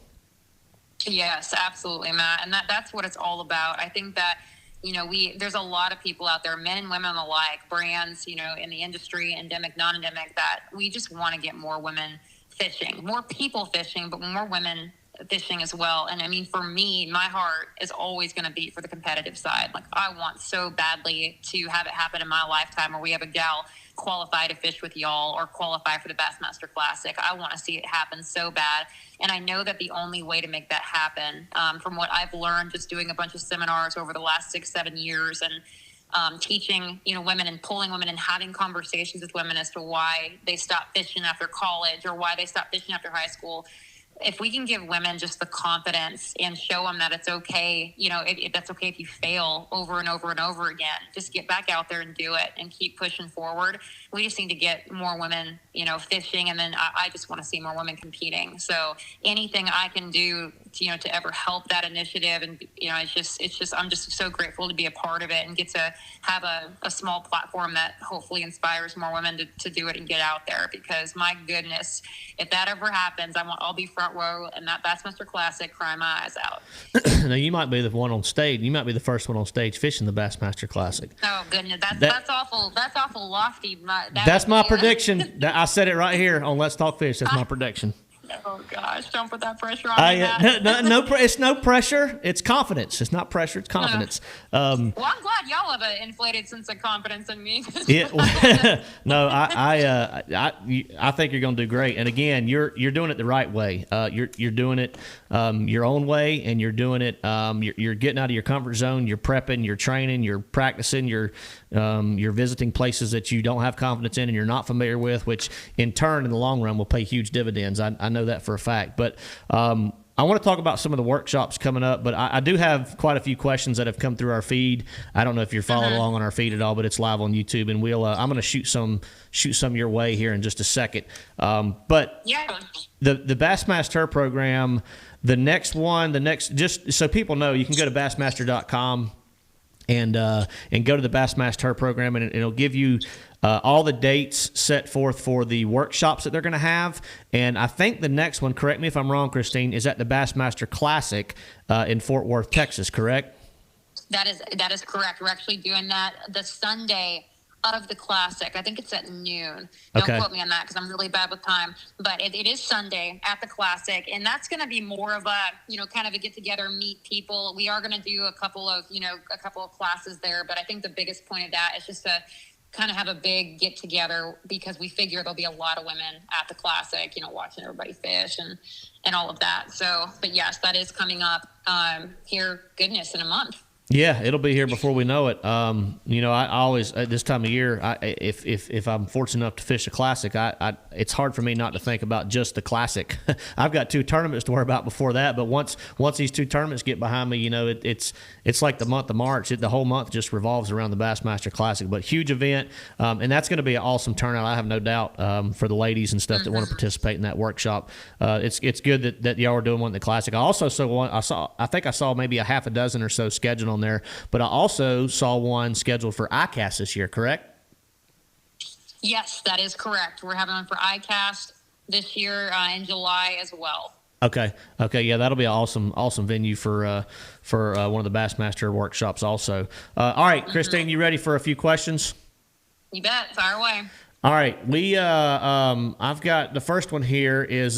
Yes, absolutely, Matt. And that's what it's all about. I think that, there's a lot of people out there, men and women alike, brands, in the industry, endemic, non-endemic, that we just want to get more women fishing, more people fishing, but more women fishing as well. And I mean, for me, my heart is always going to beat for the competitive side. Like, I want so badly to have it happen in my lifetime where we have a gal qualify to fish with y'all or qualify for the Bassmaster Classic. I want to see it happen so bad. And I know that the only way to make that happen, from what I've learned just doing a bunch of seminars over the last 6-7 years and teaching, women and pulling women and having conversations with women as to why they stop fishing after college or why they stop fishing after high school. If we can give women just the confidence and show them that it's okay, if that's okay if you fail over and over and over again, just get back out there and do it and keep pushing forward. We just need to get more women, fishing. And then I just want to see more women competing. So anything I can do, to ever help that initiative. And, it's just, I'm just so grateful to be a part of it and get to have a small platform that hopefully inspires more women to do it and get out there, because my goodness, if that ever happens, I'll be front row and that Bassmaster Classic crying my eyes out. Now, you might be the one on stage. You might be the first one on stage fishing the Bassmaster Classic. Oh goodness, that's awful. That's awful lofty. That's my prediction. I said it right here on Let's Talk Fish. That's my prediction. Oh gosh, don't put that pressure on me. It's no pressure. It's confidence. It's not pressure. It's confidence. Well, I'm glad y'all have an inflated sense of confidence in me. Yeah. No, I think you're going to do great. And again, you're doing it the right way. You're doing it your own way, and you're doing it. You're getting out of your comfort zone. You're prepping. You're training. You're practicing. You're You're visiting places that you don't have confidence in and you're not familiar with, which in turn, in the long run, will pay huge dividends. I know that for a fact. But I want to talk about some of the workshops coming up, but I do have quite a few questions that have come through our feed. I don't know if you're following along on our feed at all, but it's live on YouTube, and I'm going to shoot some your way here in just a second. But Yeah. the BassmastHER program, just so people know, you can go to bassmaster.com and go to the BassmastHER program, and it'll give you all the dates set forth for the workshops that they're going to have. And I think the next one, correct me if I'm wrong, Christine, is at the Bassmaster Classic in Fort Worth, Texas, correct? That is correct. We're actually doing that the Sunday of the Classic. I think it's at noon. Don't quote me on that because I'm really bad with time. But it is Sunday at the Classic, and that's going to be more of a, kind of a get together, meet people. We are going to do a couple of classes there, but I think the biggest point of that is just to kind of have a big get together because we figure there'll be a lot of women at the Classic, watching everybody fish and all of that. So, but yes, that is coming up here, goodness, in a month. Yeah, it'll be here before we know it. I always at this time of year, if I'm fortunate enough to fish a Classic, it's hard for me not to think about just the Classic. I've got 2 tournaments to worry about before that, but once these 2 tournaments get behind me, it's like the month of March. The whole month just revolves around the Bassmaster Classic. But huge event, and that's going to be an awesome turnout. I have no doubt for the ladies and stuff that want to participate in that workshop. It's good that y'all are doing one at the Classic. I also I think I saw maybe a half a dozen or so scheduled on there, but I also saw one scheduled for ICAST this year, correct? Yes, that is correct. We're having one for ICAST this year in July as well. Okay, yeah, that'll be an awesome venue for one of the Bassmaster workshops also. All right, Christine, you ready for a few questions? You bet. Fire away. All right, I've got the first one here is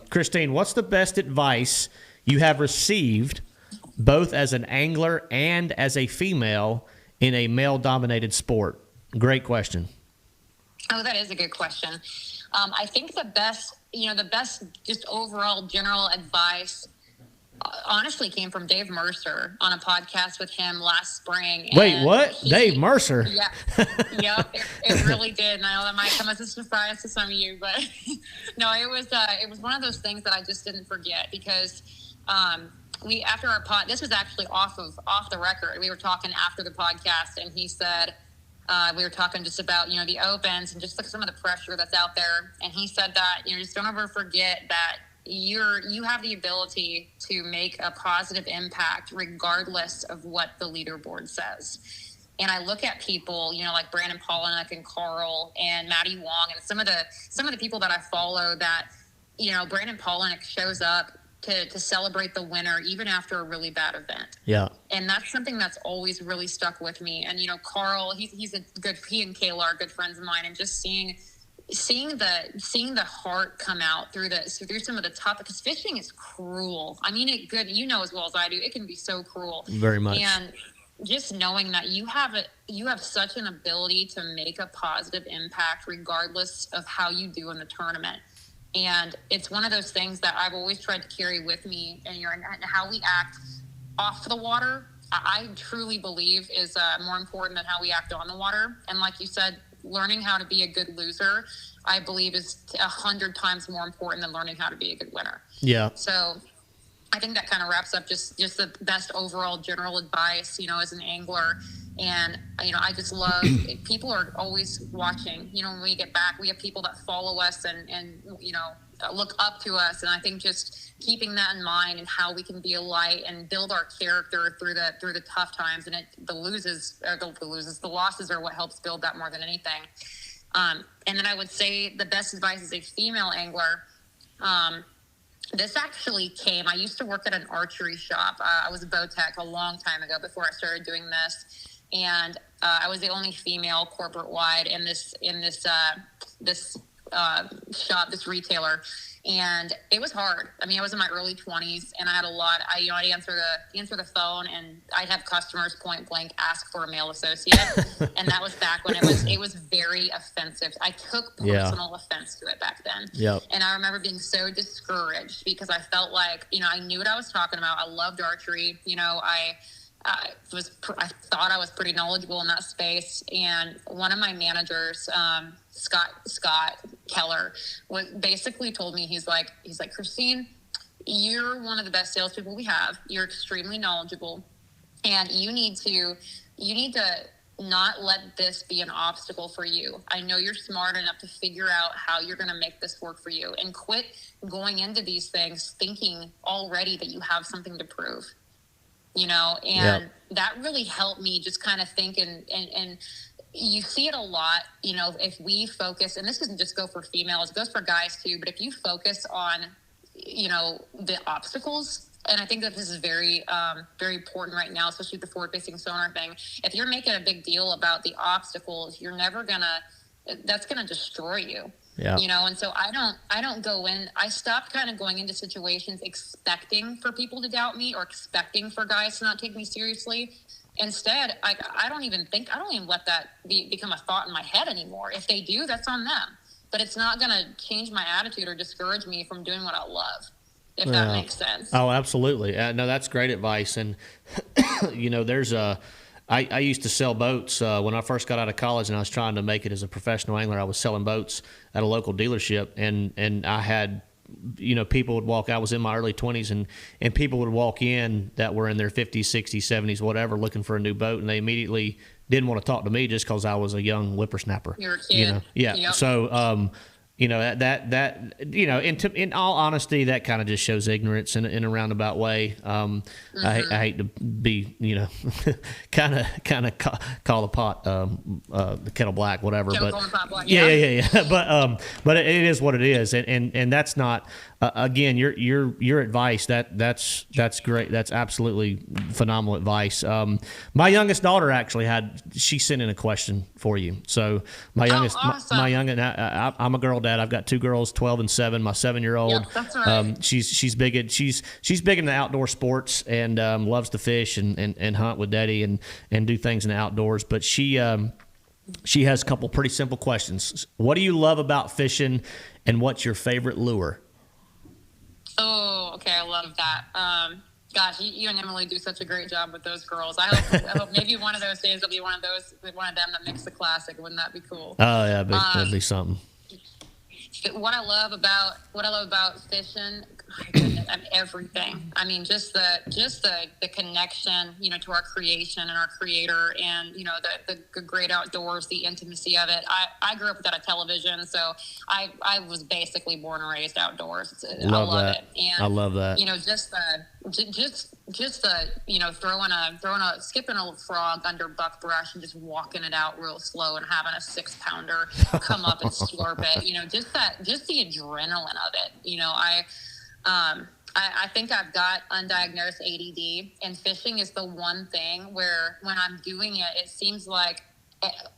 Christine, what's the best advice you have received both as an angler and as a female in a male-dominated sport? Great question. Oh, that is a good question. I think the best just overall general advice honestly came from Dave Mercer on a podcast with him last spring. Wait, what? Dave Mercer? Yeah. Yep, it really did. And I know that might come as a surprise to some of you, but no, it was one of those things that I just didn't forget because after our this was actually off the record. We were talking after the podcast, and he said we were talking just about the opens and just like some of the pressure that's out there. And he said that just don't ever forget that you have the ability to make a positive impact regardless of what the leaderboard says. And I look at people like Brandon Polinick and Carl and Maddie Wong and some of the people that I follow that Brandon Polinick shows up to celebrate the winner even after a really bad event. Yeah. And that's something that's always really stuck with me. And Carl, he and Kayla are good friends of mine, and just seeing the heart come out through some of the tough, because fishing is cruel. I mean, as well as I do, it can be so cruel. Very much. And just knowing that you have such an ability to make a positive impact regardless of how you do in the tournament. And it's one of those things that I've always tried to carry with me, and how we act off the water, I truly believe is more important than how we act on the water. And like you said, learning how to be a good loser, I believe, is 100 times more important than learning how to be a good winner. Yeah. So I think that kind of wraps up just the best overall general advice, as an angler. And, I just love people are always watching. When we get back, we have people that follow us and look up to us. And I think just keeping that in mind and how we can be a light and build our character through the tough times, and the losses are what helps build that more than anything. And then I would say the best advice as a female angler. This actually I used to work at an archery shop. I was a bow tech a long time ago before I started doing this. And I was the only female corporate wide in this shop, this retailer. And it was hard. I mean, I was in my early 20s, and I had a lot. I'd answer the phone, and I'd have customers point blank ask for a male associate. And that was back when it was very offensive. I took personal offense to it back then. Yep. And I remember being so discouraged because I felt like, I knew what I was talking about. I loved archery. I thought I was pretty knowledgeable in that space. And one of my managers, Scott Keller, basically told me, he's like, Christine, you're one of the best salespeople we have. You're extremely knowledgeable, and you need to not let this be an obstacle for you. I know you're smart enough to figure out how you're going to make this work for you, and quit going into these things thinking already that you have something to prove, and that really helped me just kind of think, and you see it a lot, if we focus, and this doesn't just go for females, it goes for guys too, but if you focus on, the obstacles, and I think that this is very, very important right now, especially with the forward-facing sonar thing. If you're making a big deal about the obstacles, you're never that's gonna destroy you. Yeah. And so I don't go in. I stopped kind of going into situations expecting for people to doubt me or expecting for guys to not take me seriously. Instead, I don't even let that become a thought in my head anymore. If they do, that's on them. But it's not going to change my attitude or discourage me from doing what I love, if that makes sense. Oh, absolutely. No, that's great advice. And, I used to sell boats when I first got out of college, and I was trying to make it as a professional angler. I was selling boats at a local dealership, and I had, people would walk. I was in my early 20s, and people would walk in that were in their 50s, 60s, 70s, whatever, looking for a new boat, and they immediately didn't want to talk to me just because I was a young whippersnapper. You're a kid. Yeah. Yep. So, in all honesty, that kind of just shows ignorance in a roundabout way. I hate to be, kind of call the pot, the kettle black, whatever. Yeah. But it is what it is. And that's not, again, your advice, that's great. That's absolutely phenomenal advice. My youngest daughter she sent in a question for you. So awesome. I'm a girl dad. I've got two girls, 12 and 7. My 7-year-old, yep, that's right. She's big in the outdoor sports and loves to fish and hunt with daddy and do things in the outdoors. But she has a couple pretty simple questions. What do you love about fishing, and what's your favorite lure? Oh, okay. I love that. Gosh, you and Emily do such a great job with those girls. I hope maybe one of those days will be one of them that makes the classic. Wouldn't that be cool? Oh yeah, that'd be something. What I love about fishing, my goodness, everything. I mean, just the connection, to our creation and our creator, and the great outdoors, the intimacy of it. I grew up without a television, so I was basically born and raised outdoors. I love it. And I love that. Skipping a frog under buckbrush and just walking it out real slow and having a 6-pounder come up and slurp it. Just the adrenaline of it. I think I've got undiagnosed ADD, and fishing is the one thing where when I'm doing it, it seems like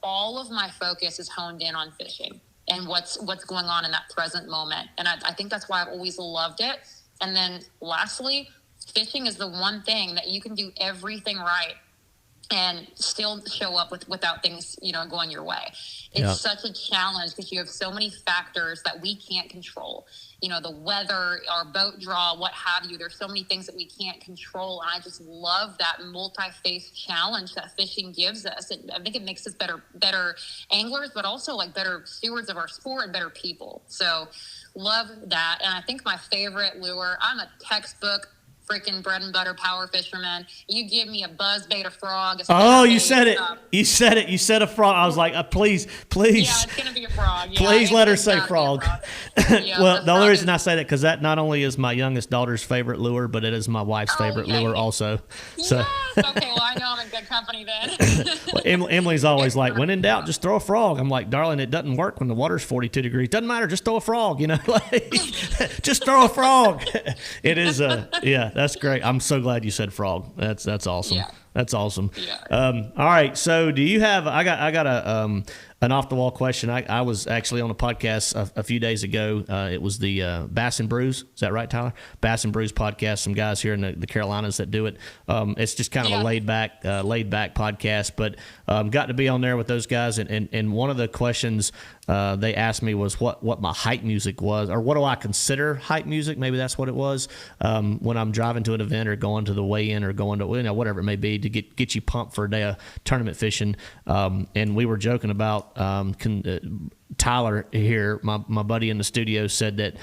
all of my focus is honed in on fishing and what's going on in that present moment. And I think that's why I've always loved it. And then lastly, fishing is the one thing that you can do everything right and still show up without things, going your way. It's such a challenge because you have so many factors that we can't control. The weather, our boat draw, what have you. There's so many things that we can't control. And I just love that multi-faced challenge that fishing gives us. I think it makes us better anglers, but also like better stewards of our sport and better people. So love that. And I think my favorite lure, I'm a textbook freaking bread and butter power fisherman. You give me a buzz bait, a frog. Oh, you said it. You said it. You said a frog. I was like, please. Yeah, it's going to be a frog. Yeah, please let her say frog. Yeah, well, the only reason I say that, because that not only is my youngest daughter's favorite lure, but it is my wife's favorite lure also. So. Yes. Okay, well, I know I'm in good company then. Well, Emily's always like, when in doubt, just throw a frog. I'm like, darling, it doesn't work when the water's 42 degrees. Doesn't matter. Just throw a frog, just throw a frog. It is, that's great. I'm so glad you said frog. That's awesome. Yeah. That's awesome. Yeah. All right. So do you have, I got an off the wall question. I was actually on a podcast a few days ago. It was the Bass and Brews. Is that right, Tyler? Bass and Brews podcast. Some guys here in the Carolinas that do it. It's just kind of a laid back podcast, but got to be on there with those guys. And one of the questions they asked me was what my hype music was, or what do I consider hype music? Maybe that's what it was. When I'm driving to an event or going to the weigh-in or going to whatever it may be, to get you pumped for a day of tournament fishing. And we were joking about Tyler here, my buddy in the studio, said that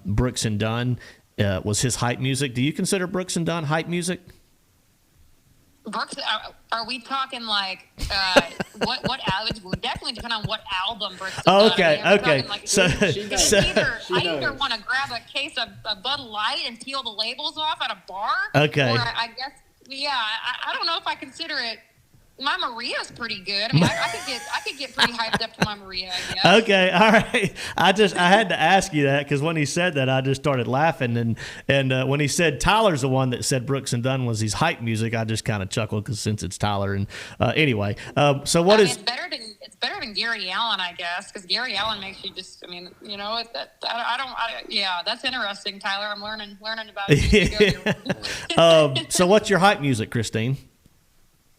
Brooks and Dunn was his hype music. Do you consider Brooks and Dunn hype music? Brooks, are we talking like what album? Would definitely depend on what album Brooks. Oh, okay, okay. Like, so I either want to grab a case of Bud Light and peel the labels off at a bar. Okay. Or I guess, I don't know if I consider it. My Maria's pretty good. I mean, I could get pretty hyped up to my Maria, I guess. Okay, all right. I had to ask you that because when he said that, I just started laughing, and when he said Tyler's the one that said Brooks and Dunn was his hype music, I just kind of chuckled because since it's Tyler. And anyway, so what is? It's better than Gary Allen, I guess, because Gary Allen makes you just. I mean, that's interesting, Tyler. I'm learning about it. So what's your hype music, Kristine?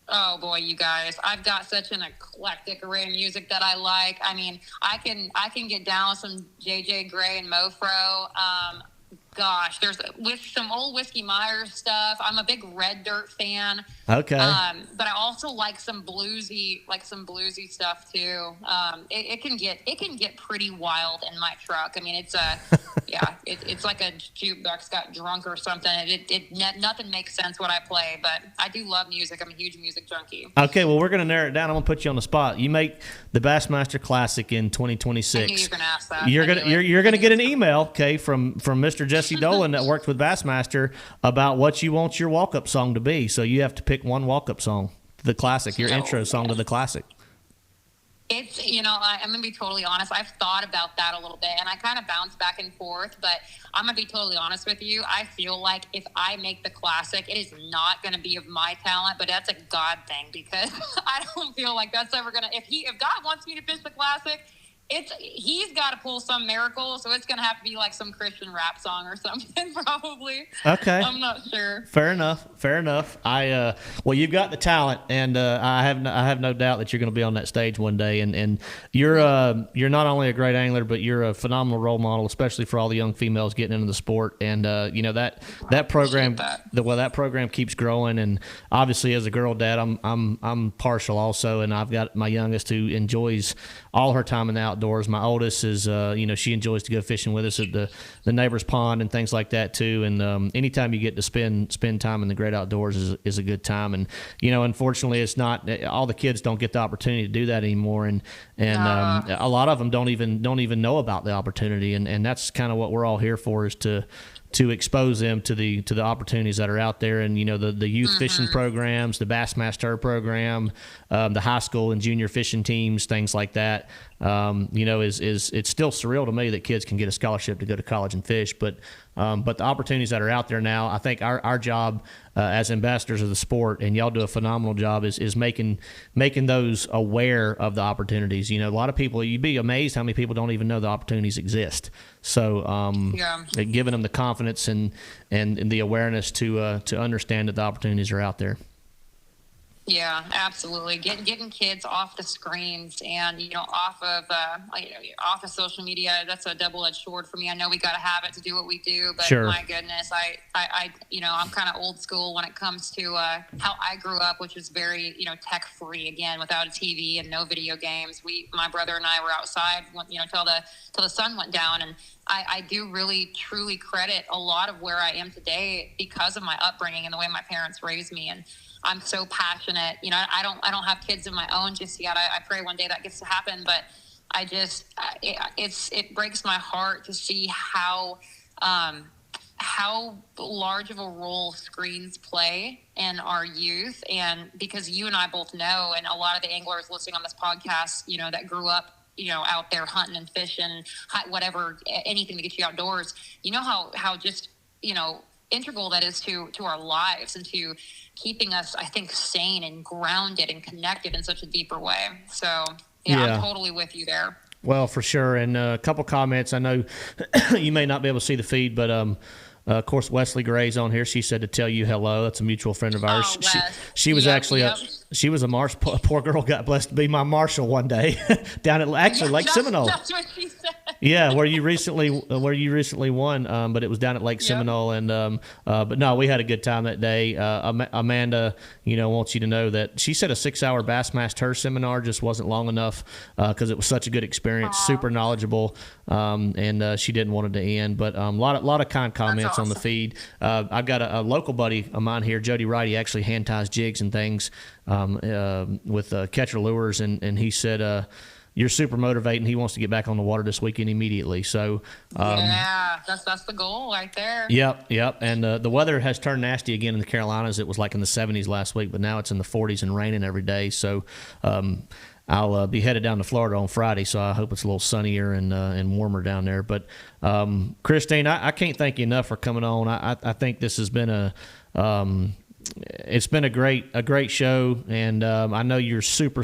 Oh boy, you guys! I've got such an eclectic array of music that I like. I mean, I can get down with some JJ Grey and Mofro. Gosh, with some old Whiskey Myers stuff. I'm a big Red Dirt fan. Okay. But I also like some bluesy stuff too. It can get pretty wild in my truck. I mean, it's it's like a jukebox got drunk or something. Nothing makes sense what I play, but I do love music. I'm a huge music junkie. Okay, well, we're going to narrow it down. I'm going to put you on the spot. You make the Bassmaster Classic in 2026. I knew you were going to ask that. You're going to get an email, okay, from Mr. Jesse Dolan that worked with Bassmaster about what you want your walk-up song to be. So you have to pick one walk-up song to the Classic, your intro song to the Classic. It's, I'm going to be totally honest. I've thought about that a little bit, and I kind of bounce back and forth, but I'm going to be totally honest with you. I feel like if I make the Classic, it is not going to be of my talent, but that's a God thing because I don't feel like that's ever going to, if God wants me to fish the Classic, he's got to pull some miracle, so it's going to have to be like some Christian rap song or something, probably. Okay. I'm not sure. Fair enough. Well, you've got the talent, and I have no doubt that you're going to be on that stage one day. And you're not only a great angler, but you're a phenomenal role model, especially for all the young females getting into the sport. And that program, that program keeps growing. And obviously, as a girl dad, I'm partial also, and I've got my youngest who enjoys all her time in the outdoors. My oldest is, she enjoys to go fishing with us at the neighbor's pond and things like that too. And anytime you get to spend time in the great outdoors is a good time. And unfortunately, it's not all the kids don't get the opportunity to do that anymore. And a lot of them don't even know about the opportunity. And that's kind of what we're all here for, is to expose them to the opportunities that are out there. And the youth fishing programs, the BassmastHER program, the high school and junior fishing teams, things like that. It's still surreal to me that kids can get a scholarship to go to college and fish, but the opportunities that are out there now, I think our job as ambassadors of the sport, and y'all do a phenomenal job, is making those aware of the opportunities. A lot of people, you'd be amazed how many people don't even know the opportunities exist. So giving them the confidence and the awareness to understand that the opportunities are out there. Yeah, absolutely. Getting kids off the screens and off of social media. That's a double-edged sword for me. I know we got to have it to do what we do, but sure. My goodness, I'm kind of old school when it comes to how I grew up, which is very tech-free. Again, without a TV and no video games. My brother and I were outside till the sun went down, and I do really truly credit a lot of where I am today because of my upbringing and the way my parents raised me. And I'm so passionate. I don't have kids of my own just yet. I pray one day that gets to happen, but it breaks my heart to see how large of a role screens play in our youth. And because you and I both know, and a lot of the anglers listening on this podcast, that grew up, out there hunting and fishing, whatever, anything to get you outdoors, how just, integral that is to our lives and to keeping us, I think, sane and grounded and connected in such a deeper way. So I'm totally with you there. Well, for sure. And a couple comments. I know you may not be able to see the feed, but of course, Wesley Gray's on here. She said to tell you hello. That's a mutual friend of ours. She was actually she was a poor girl got blessed to be my marshal one day down at Lake Seminole. That's what she said. Yeah, where you recently won, but it was down at Lake Seminole, and but no, we had a good time that day. Amanda, wants you to know that she said a 6-hour BassmastHER seminar just wasn't long enough because it was such a good experience, super knowledgeable, and she didn't want it to end. But a lot of kind comments on the feed. I've got a local buddy of mine here, Jody Wright. He actually hand ties jigs and things with Catcher Lures, and he said. You're super motivating. He wants to get back on the water this weekend immediately. So, that's the goal right there. Yep. And the weather has turned nasty again in the Carolinas. It was like in the 70s last week, but now it's in the 40s and raining every day. So, I'll be headed down to Florida on Friday. So I hope it's a little sunnier and warmer down there. But Kristine, I can't thank you enough for coming on. I think this has been it's been a great show, and I know you're super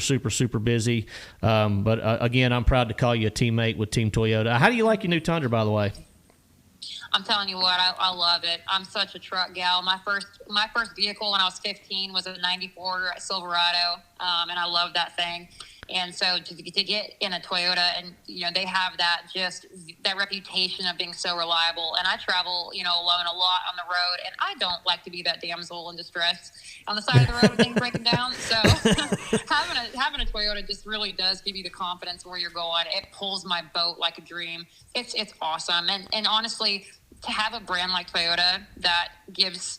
busy. But again, I'm proud to call you a teammate with Team Toyota. How do you like your new Tundra, by the way? I'm telling you what, I love it. I'm such a truck gal. My first vehicle when I was 15 was a '94 Silverado, and I love that thing. And so to get in a Toyota, and they have that reputation of being so reliable. And I travel alone a lot on the road, and I don't like to be that damsel in distress on the side of the road when things breaking down. So having a Toyota just really does give you the confidence where you're going. It pulls my boat like a dream. It's awesome, and honestly, to have a brand like Toyota that gives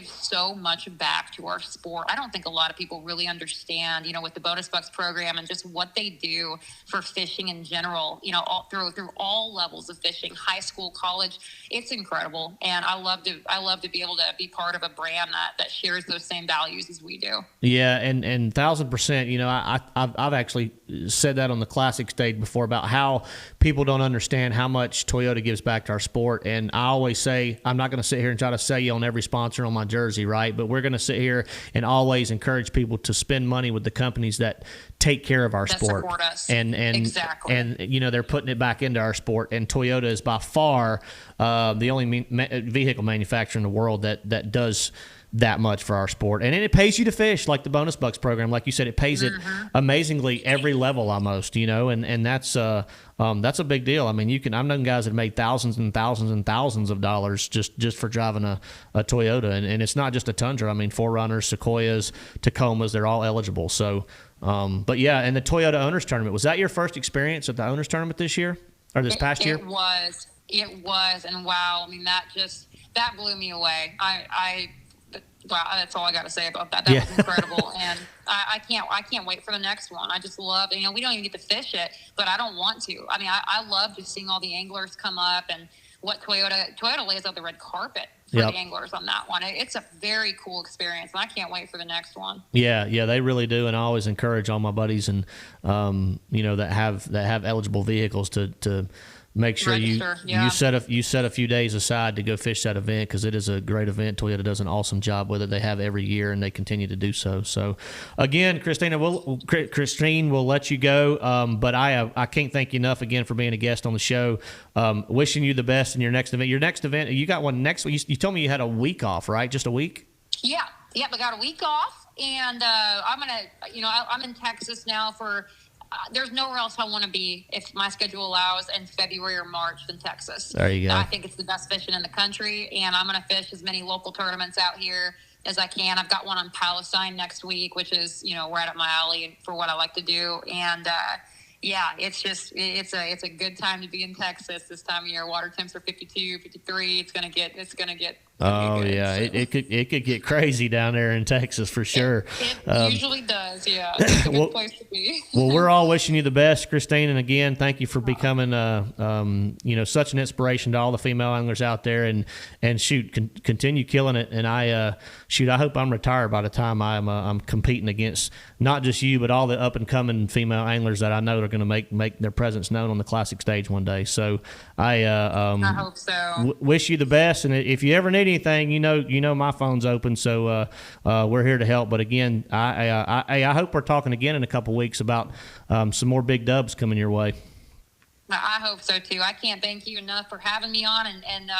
so much back to our sport. I don't think a lot of people really understand, with the Bonus Bucks program and just what they do for fishing in general, all through all levels of fishing, high school, college. It's incredible. And I love to be able to be part of a brand that shares those same values as we do. Yeah. And 1,000%, I've actually said that on the classic stage before about how people don't understand how much Toyota gives back to our sport. And I always say, I'm not going to sit here and try to sell you on every sponsor on my jersey, right? But we're going to sit here and always encourage people to spend money with the companies that take care of our sport. Support us. And exactly. And they're putting it back into our sport. And Toyota is by far the only vehicle manufacturer in the world that does that much for our sport. And it pays you to fish, like the Bonus Bucks program. Like you said, it pays it amazingly every level almost, and that's a big deal. I mean, I've known guys that have made thousands and thousands and thousands of dollars just for driving a Toyota. And it's not just a Tundra. I mean, 4Runners, Sequoias, Tacomas, they're all eligible. So, but yeah, and the Toyota Owners Tournament, was that your first experience at the Owners Tournament this year or this past year? It was. And wow, I mean, that blew me away. Wow, that's all I got to say about that. That was incredible, and I can't wait for the next one. I just love, we don't even get to fish it, but I don't want to. I mean, I love just seeing all the anglers come up and what Toyota lays out the red carpet for the anglers on that one. It's a very cool experience, and I can't wait for the next one. Yeah, they really do, and I always encourage all my buddies and that have eligible vehicles to make sure you set a few days aside to go fish that event, because it is a great event. Toyota does an awesome job with it. They have every year, and they continue to do so. So, again, Kristine will let you go, but I can't thank you enough again for being a guest on the show. Wishing you the best in your next event. Your next event, you got one next week. You told me you had a week off, right? Just a week? Yeah. I got a week off, and I'm in Texas now for. There's nowhere else I want to be if my schedule allows in February or March than Texas. There you go. I think it's the best fishing in the country, and I'm going to fish as many local tournaments out here as I can. I've got one on Palestine next week, which is, right up my alley for what I like to do. And, it's a good time to be in Texas this time of year. Water temps are 52, 53. It's going to get. Oh yeah, it could get crazy down there in Texas for sure. It usually does, yeah. It's a good place to be. Well, we're all wishing you the best, Kristine, and again, thank you for becoming such an inspiration to all the female anglers out there, and continue killing it. And I hope I'm retired by the time I'm competing against not just you, but all the up and coming female anglers that I know are going to make their presence known on the classic stage one day. So I hope so. Wish you the best, and if you ever need anything, my phone's open, so we're here to help. But again, I hope we're talking again in a couple weeks about some more big dubs coming your way. I hope so too. I can't thank you enough for having me on and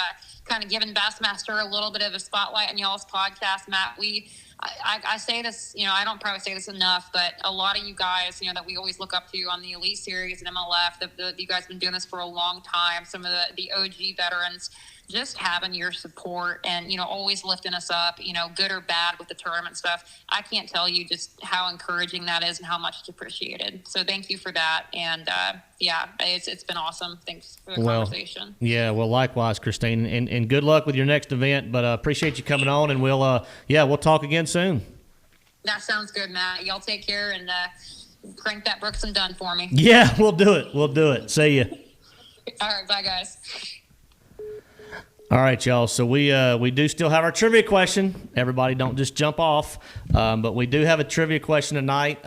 kind of giving Bassmaster a little bit of a spotlight on y'all's podcast, Matt. I say this, I don't probably say this enough, but a lot of you guys, that we always look up to on the Elite Series and MLF, you guys have been doing this for a long time. Some of the OG veterans, just having your support and, always lifting us up, good or bad with the tournament stuff. I can't tell you just how encouraging that is and how much it's appreciated. So thank you for that. And it's been awesome. Thanks for the conversation. Yeah, well, likewise, Kristine, and good luck with your next event. But appreciate you coming on, and we'll talk again soon. That sounds good, Matt. Y'all take care and crank that Brooks and Dunn for me. Yeah, we'll do it. See ya. All right, bye, guys. All right, y'all. So we do still have our trivia question. Everybody don't just jump off. But we do have a trivia question tonight.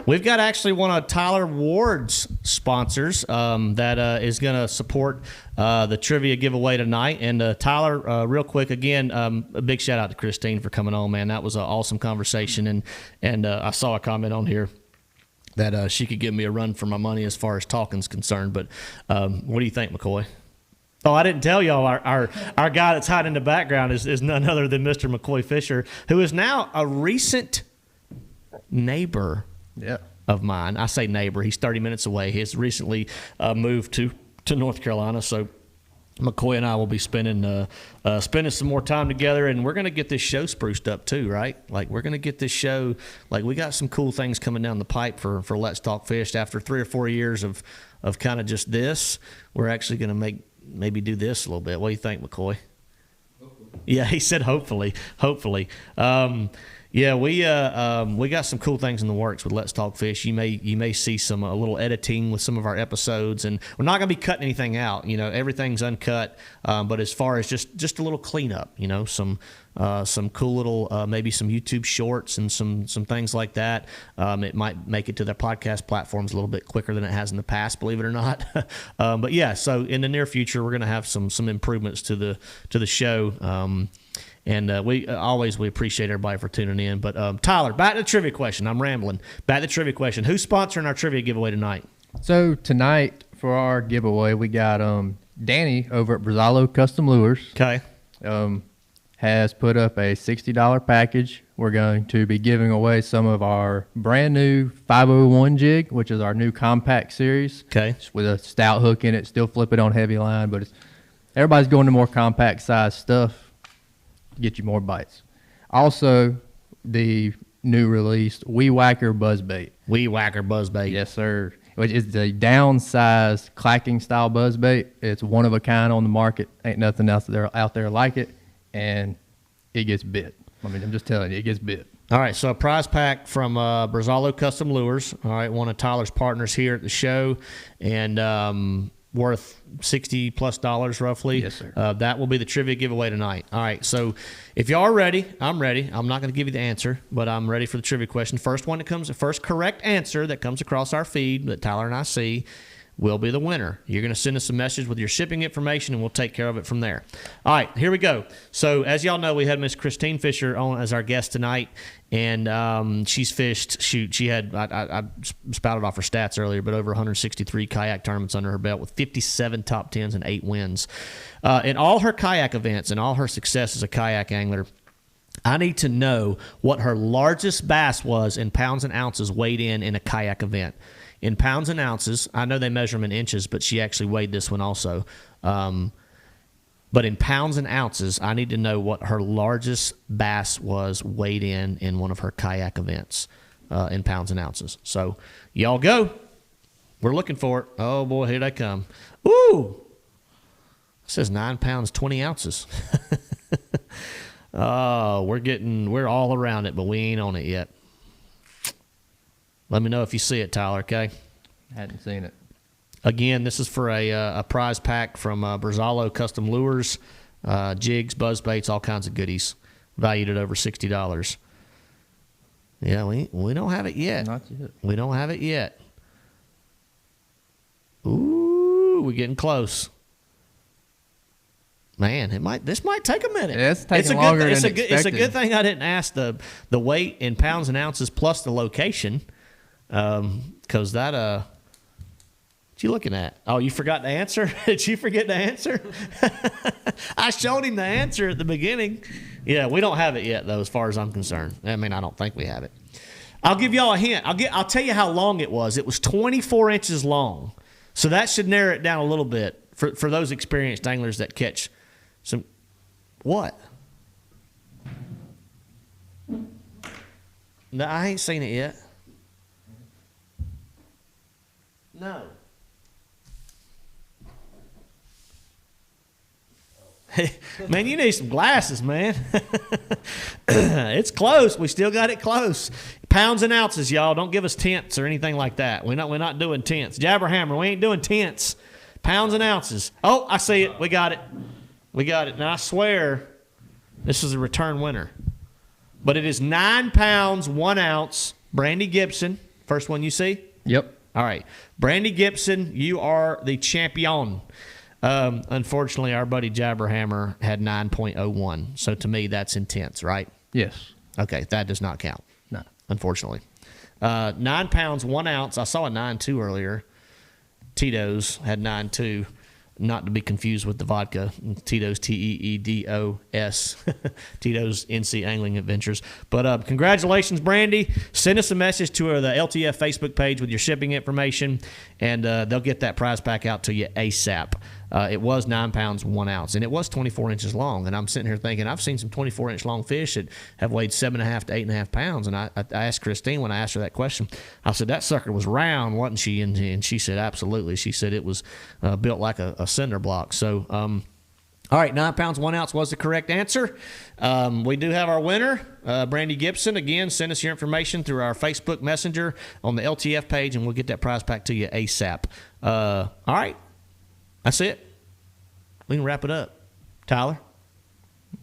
We've got actually one of Tyler Ward's sponsors that is going to support the trivia giveaway tonight. And Tyler, real quick, again, a big shout out to Kristine for coming on, man. That was an awesome conversation. And I saw a comment on here that she could give me a run for my money as far as talking's concerned. But what do you think, McCoy? Oh, I didn't tell y'all our guy that's hiding in the background is none other than Mr. McCoy Fischer, who is now a recent neighbor of mine. I say neighbor. He's 30 minutes away. He has recently moved to North Carolina, so McCoy and I will be spending some more time together, and we're going to get this show spruced up too, right? Like, we're going to get this show, like, we got some cool things coming down the pipe for Let's Talk Fish. After 3 or 4 years of kind of just this, we're actually going to maybe do this a little bit. What do you think, McCoy? Hopefully. Yeah, he said hopefully. Yeah, we got some cool things in the works with Let's Talk Fish. You may see some a little editing with some of our episodes, and we're not going to be cutting anything out. Everything's uncut. But as far as just a little cleanup, some cool little maybe some YouTube shorts and some things like that. It might make it to their podcast platforms a little bit quicker than it has in the past, believe it or not. But yeah, so in the near future, we're going to have some improvements to the show. And we appreciate everybody for tuning in. But Tyler, back to the trivia question. I'm rambling. Back to the trivia question. Who's sponsoring our trivia giveaway tonight? So tonight for our giveaway, we got Danny over at Brazalo Custom Lures. Okay. Has put up a $60 package. We're going to be giving away some of our brand new 501 jig, which is our new compact series. Okay. With a stout hook in it. Still flip it on heavy line, but everybody's going to more compact size stuff. Get you more bites. Also, the new released Weed Whacker Buzzbait. Weed Whacker Buzzbait. Yes, sir. Which is the downsized clacking style buzzbait. It's one of a kind on the market. Ain't nothing else out there like it, and it gets bit. I mean, I'm just telling you, it gets bit. All right, so a prize pack from Brazalo Custom Lures. All right, one of Tyler's partners here at the show, and worth $60+ roughly. Yes, sir. That will be the trivia giveaway tonight. All right, so if y'all are ready, I'm ready. I'm not going to give you the answer, but I'm ready for the trivia question. First correct answer that comes across our feed that Tyler and I see will be the winner. You're going to send us a message with your shipping information, and we'll take care of it from there. All right, here we go. So as y'all know, we had Miss Kristine Fischer on as our guest tonight, and she's fished. She had I spouted off her stats earlier, but over 163 kayak tournaments under her belt with 57 top 10s and 8 wins. In all her kayak events and all her success as a kayak angler, I need to know what her largest bass was in pounds and ounces weighed in a kayak event. In pounds and ounces, I know they measure them in inches, but she actually weighed this one also. But in pounds and ounces, I need to know what her largest bass was weighed in one of her kayak events in pounds and ounces. So y'all go. We're looking for it. Oh, boy, here they come. Ooh! It says 9 pounds, 20 ounces. Oh, we're all around it, but we ain't on it yet. Let me know if you see it, Tyler, okay? Hadn't seen it. Again, this is for a prize pack from Brazalo Custom Lures, jigs, buzzbaits, all kinds of goodies, valued at over $60. Yeah, we don't have it yet. Not yet. We don't have it yet. Ooh, we're getting close. Man, this might take a minute. Yeah, it's taking longer than expected. It's a good thing I didn't ask the weight in pounds and ounces plus the location, because that What you looking at? Oh, you forgot the answer? Did you forget the answer? I showed him the answer at the beginning. Yeah, we don't have it yet, though, as far as I'm concerned. I mean, I don't think we have it. I'll give y'all a hint. I'll tell you how long it was. It was 24 inches long. So that should narrow it down a little bit for those experienced anglers that catch some. What? No, I ain't seen it yet. No. Man, you need some glasses, man. It's close. We still got it close. Pounds and ounces, y'all. Don't give us tenths or anything like that. We're not doing tenths. Jabber hammer, we ain't doing tenths. Pounds and ounces. Oh, I see it. We got it. We got it. Now, I swear this is a return winner. But it is 9 pounds, 1 ounce. Brandy Gibson. First one you see? Yep. All right. Brandy Gibson, you are the champion. Unfortunately, our buddy Jabberhammer had 9.01. So to me, that's intense, right? Yes. Okay, that does not count. No. Unfortunately. 9 pounds, 1 ounce. I saw a 9.2 earlier. Tito's had 9.2. Not to be confused with the vodka. Tito's, Teedos. Tito's NC Angling Adventures. But congratulations, Brandy. Send us a message to the LTF Facebook page with your shipping information, and they'll get that prize pack out to you ASAP. It was 9 pounds, 1 ounce, and it was 24 inches long. And I'm sitting here thinking, I've seen some 24-inch long fish that have weighed 7.5 to 8.5 pounds. And I asked Christine when I asked her that question, I said, that sucker was round, wasn't she? And she said, absolutely. She said it was built like a cinder block. So, all right, 9 pounds, 1 ounce was the correct answer. We do have our winner, Brandy Gibson. Again, send us your information through our Facebook Messenger on the LTF page, and we'll get that prize pack to you ASAP. All right, that's it. We can wrap it up. Tyler,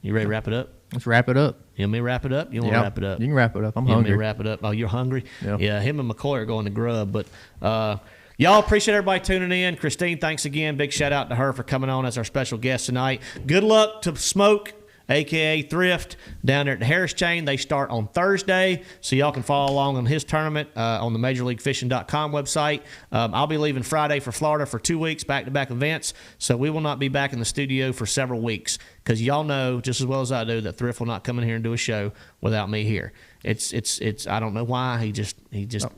you ready to wrap it up? Let's wrap it up. You want me to wrap it up? You want to wrap it up? You can wrap it up. I'm you hungry. Want me to wrap it up? Oh, you're hungry? Yeah. Yeah, him and McCoy are going to grub. But y'all, appreciate everybody tuning in. Christine, thanks again. Big shout out to her for coming on as our special guest tonight. Good luck to Smoke, a.k.a. Thrift, down there at the Harris Chain. They start on Thursday, so y'all can follow along on his tournament on the MajorLeagueFishing.com website. I'll be leaving Friday for Florida for 2 weeks, back-to-back events, so we will not be back in the studio for several weeks because y'all know just as well as I do that Thrift will not come in here and do a show without me here. It's. I don't know why he just.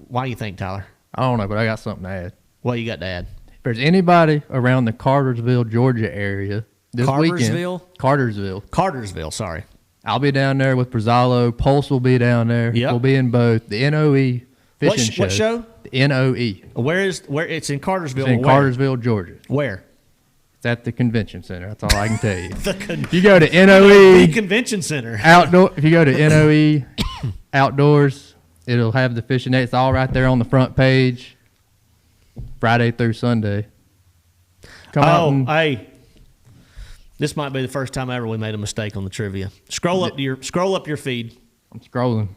Why do you think, Tyler? I don't know, but I got something to add. What you got to add? If there's anybody around the Cartersville, Georgia area this weekend, Cartersville, sorry. I'll be down there with Brazzalo. Pulse will be down there. Yep. We'll be in both the NOE fishing show. What show? The NOE. Where it's in Cartersville? It's in Cartersville, Georgia. Where? It's at the convention center. That's all I can tell you. If you go to NOE the convention center outdoor. If you go to NOE outdoors, it'll have the fishing day. It's all right there on the front page. Friday through Sunday. Come out and, hey. This might be the first time ever we made a mistake on the trivia. Scroll up your feed. I'm scrolling.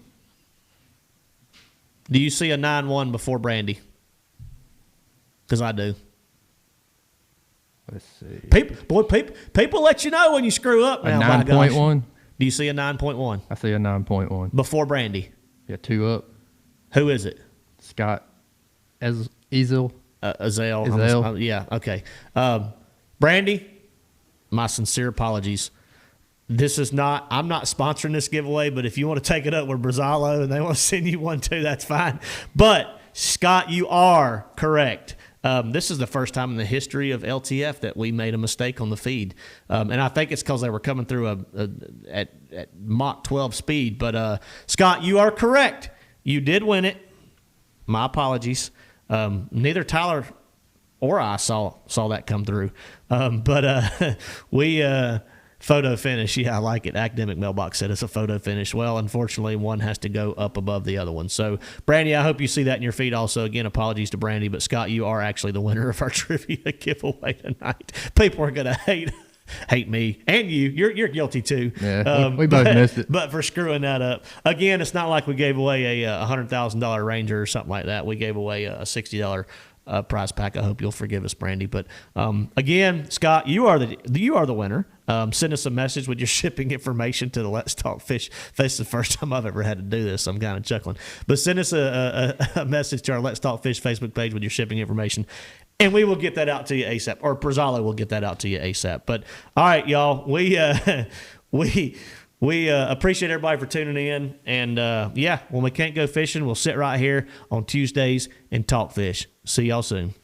Do you see a 9-1 before Brandy? Because I do. Let's see. People let you know when you screw up now. A 9.1? Do you see a 9.1? I see a 9.1. Before Brandy. Yeah, 2 up. Who is it? Scott Ezel. Azel. Yeah, okay. Brandy, my sincere apologies. I'm not sponsoring this giveaway, but if you want to take it up with Brazzalo and they want to send you one too, that's fine. But, Scott, you are correct. This is the first time in the history of LTF that we made a mistake on the feed. And I think it's because they were coming through at Mach 12 speed. But, Scott, you are correct. You did win it. My apologies. Neither Tyler or I saw that come through. But we photo finish. Yeah, I like it. Academic Mailbox said it's a photo finish. Well, unfortunately, one has to go up above the other one. So, Brandy, I hope you see that in your feed also. Again, apologies to Brandy, but Scott, you are actually the winner of our trivia giveaway tonight. People are going to hate me and you. You're guilty too. Yeah, we both missed it. But for screwing that up. Again, it's not like we gave away a $100,000 Ranger or something like that. We gave away a $60 prize pack. I hope you'll forgive us, Brandy. But again, Scott, you are the winner. Send us a message with your shipping information to the Let's Talk Fish. This is the first time I've ever had to do this, so I'm kind of chuckling. But send us a message to our Let's Talk Fish Facebook page with your shipping information. And we will get that out to you ASAP, or Prezalo will get that out to you ASAP. But all right, y'all, we appreciate everybody for tuning in. And when we can't go fishing, we'll sit right here on Tuesdays and talk fish. See y'all soon.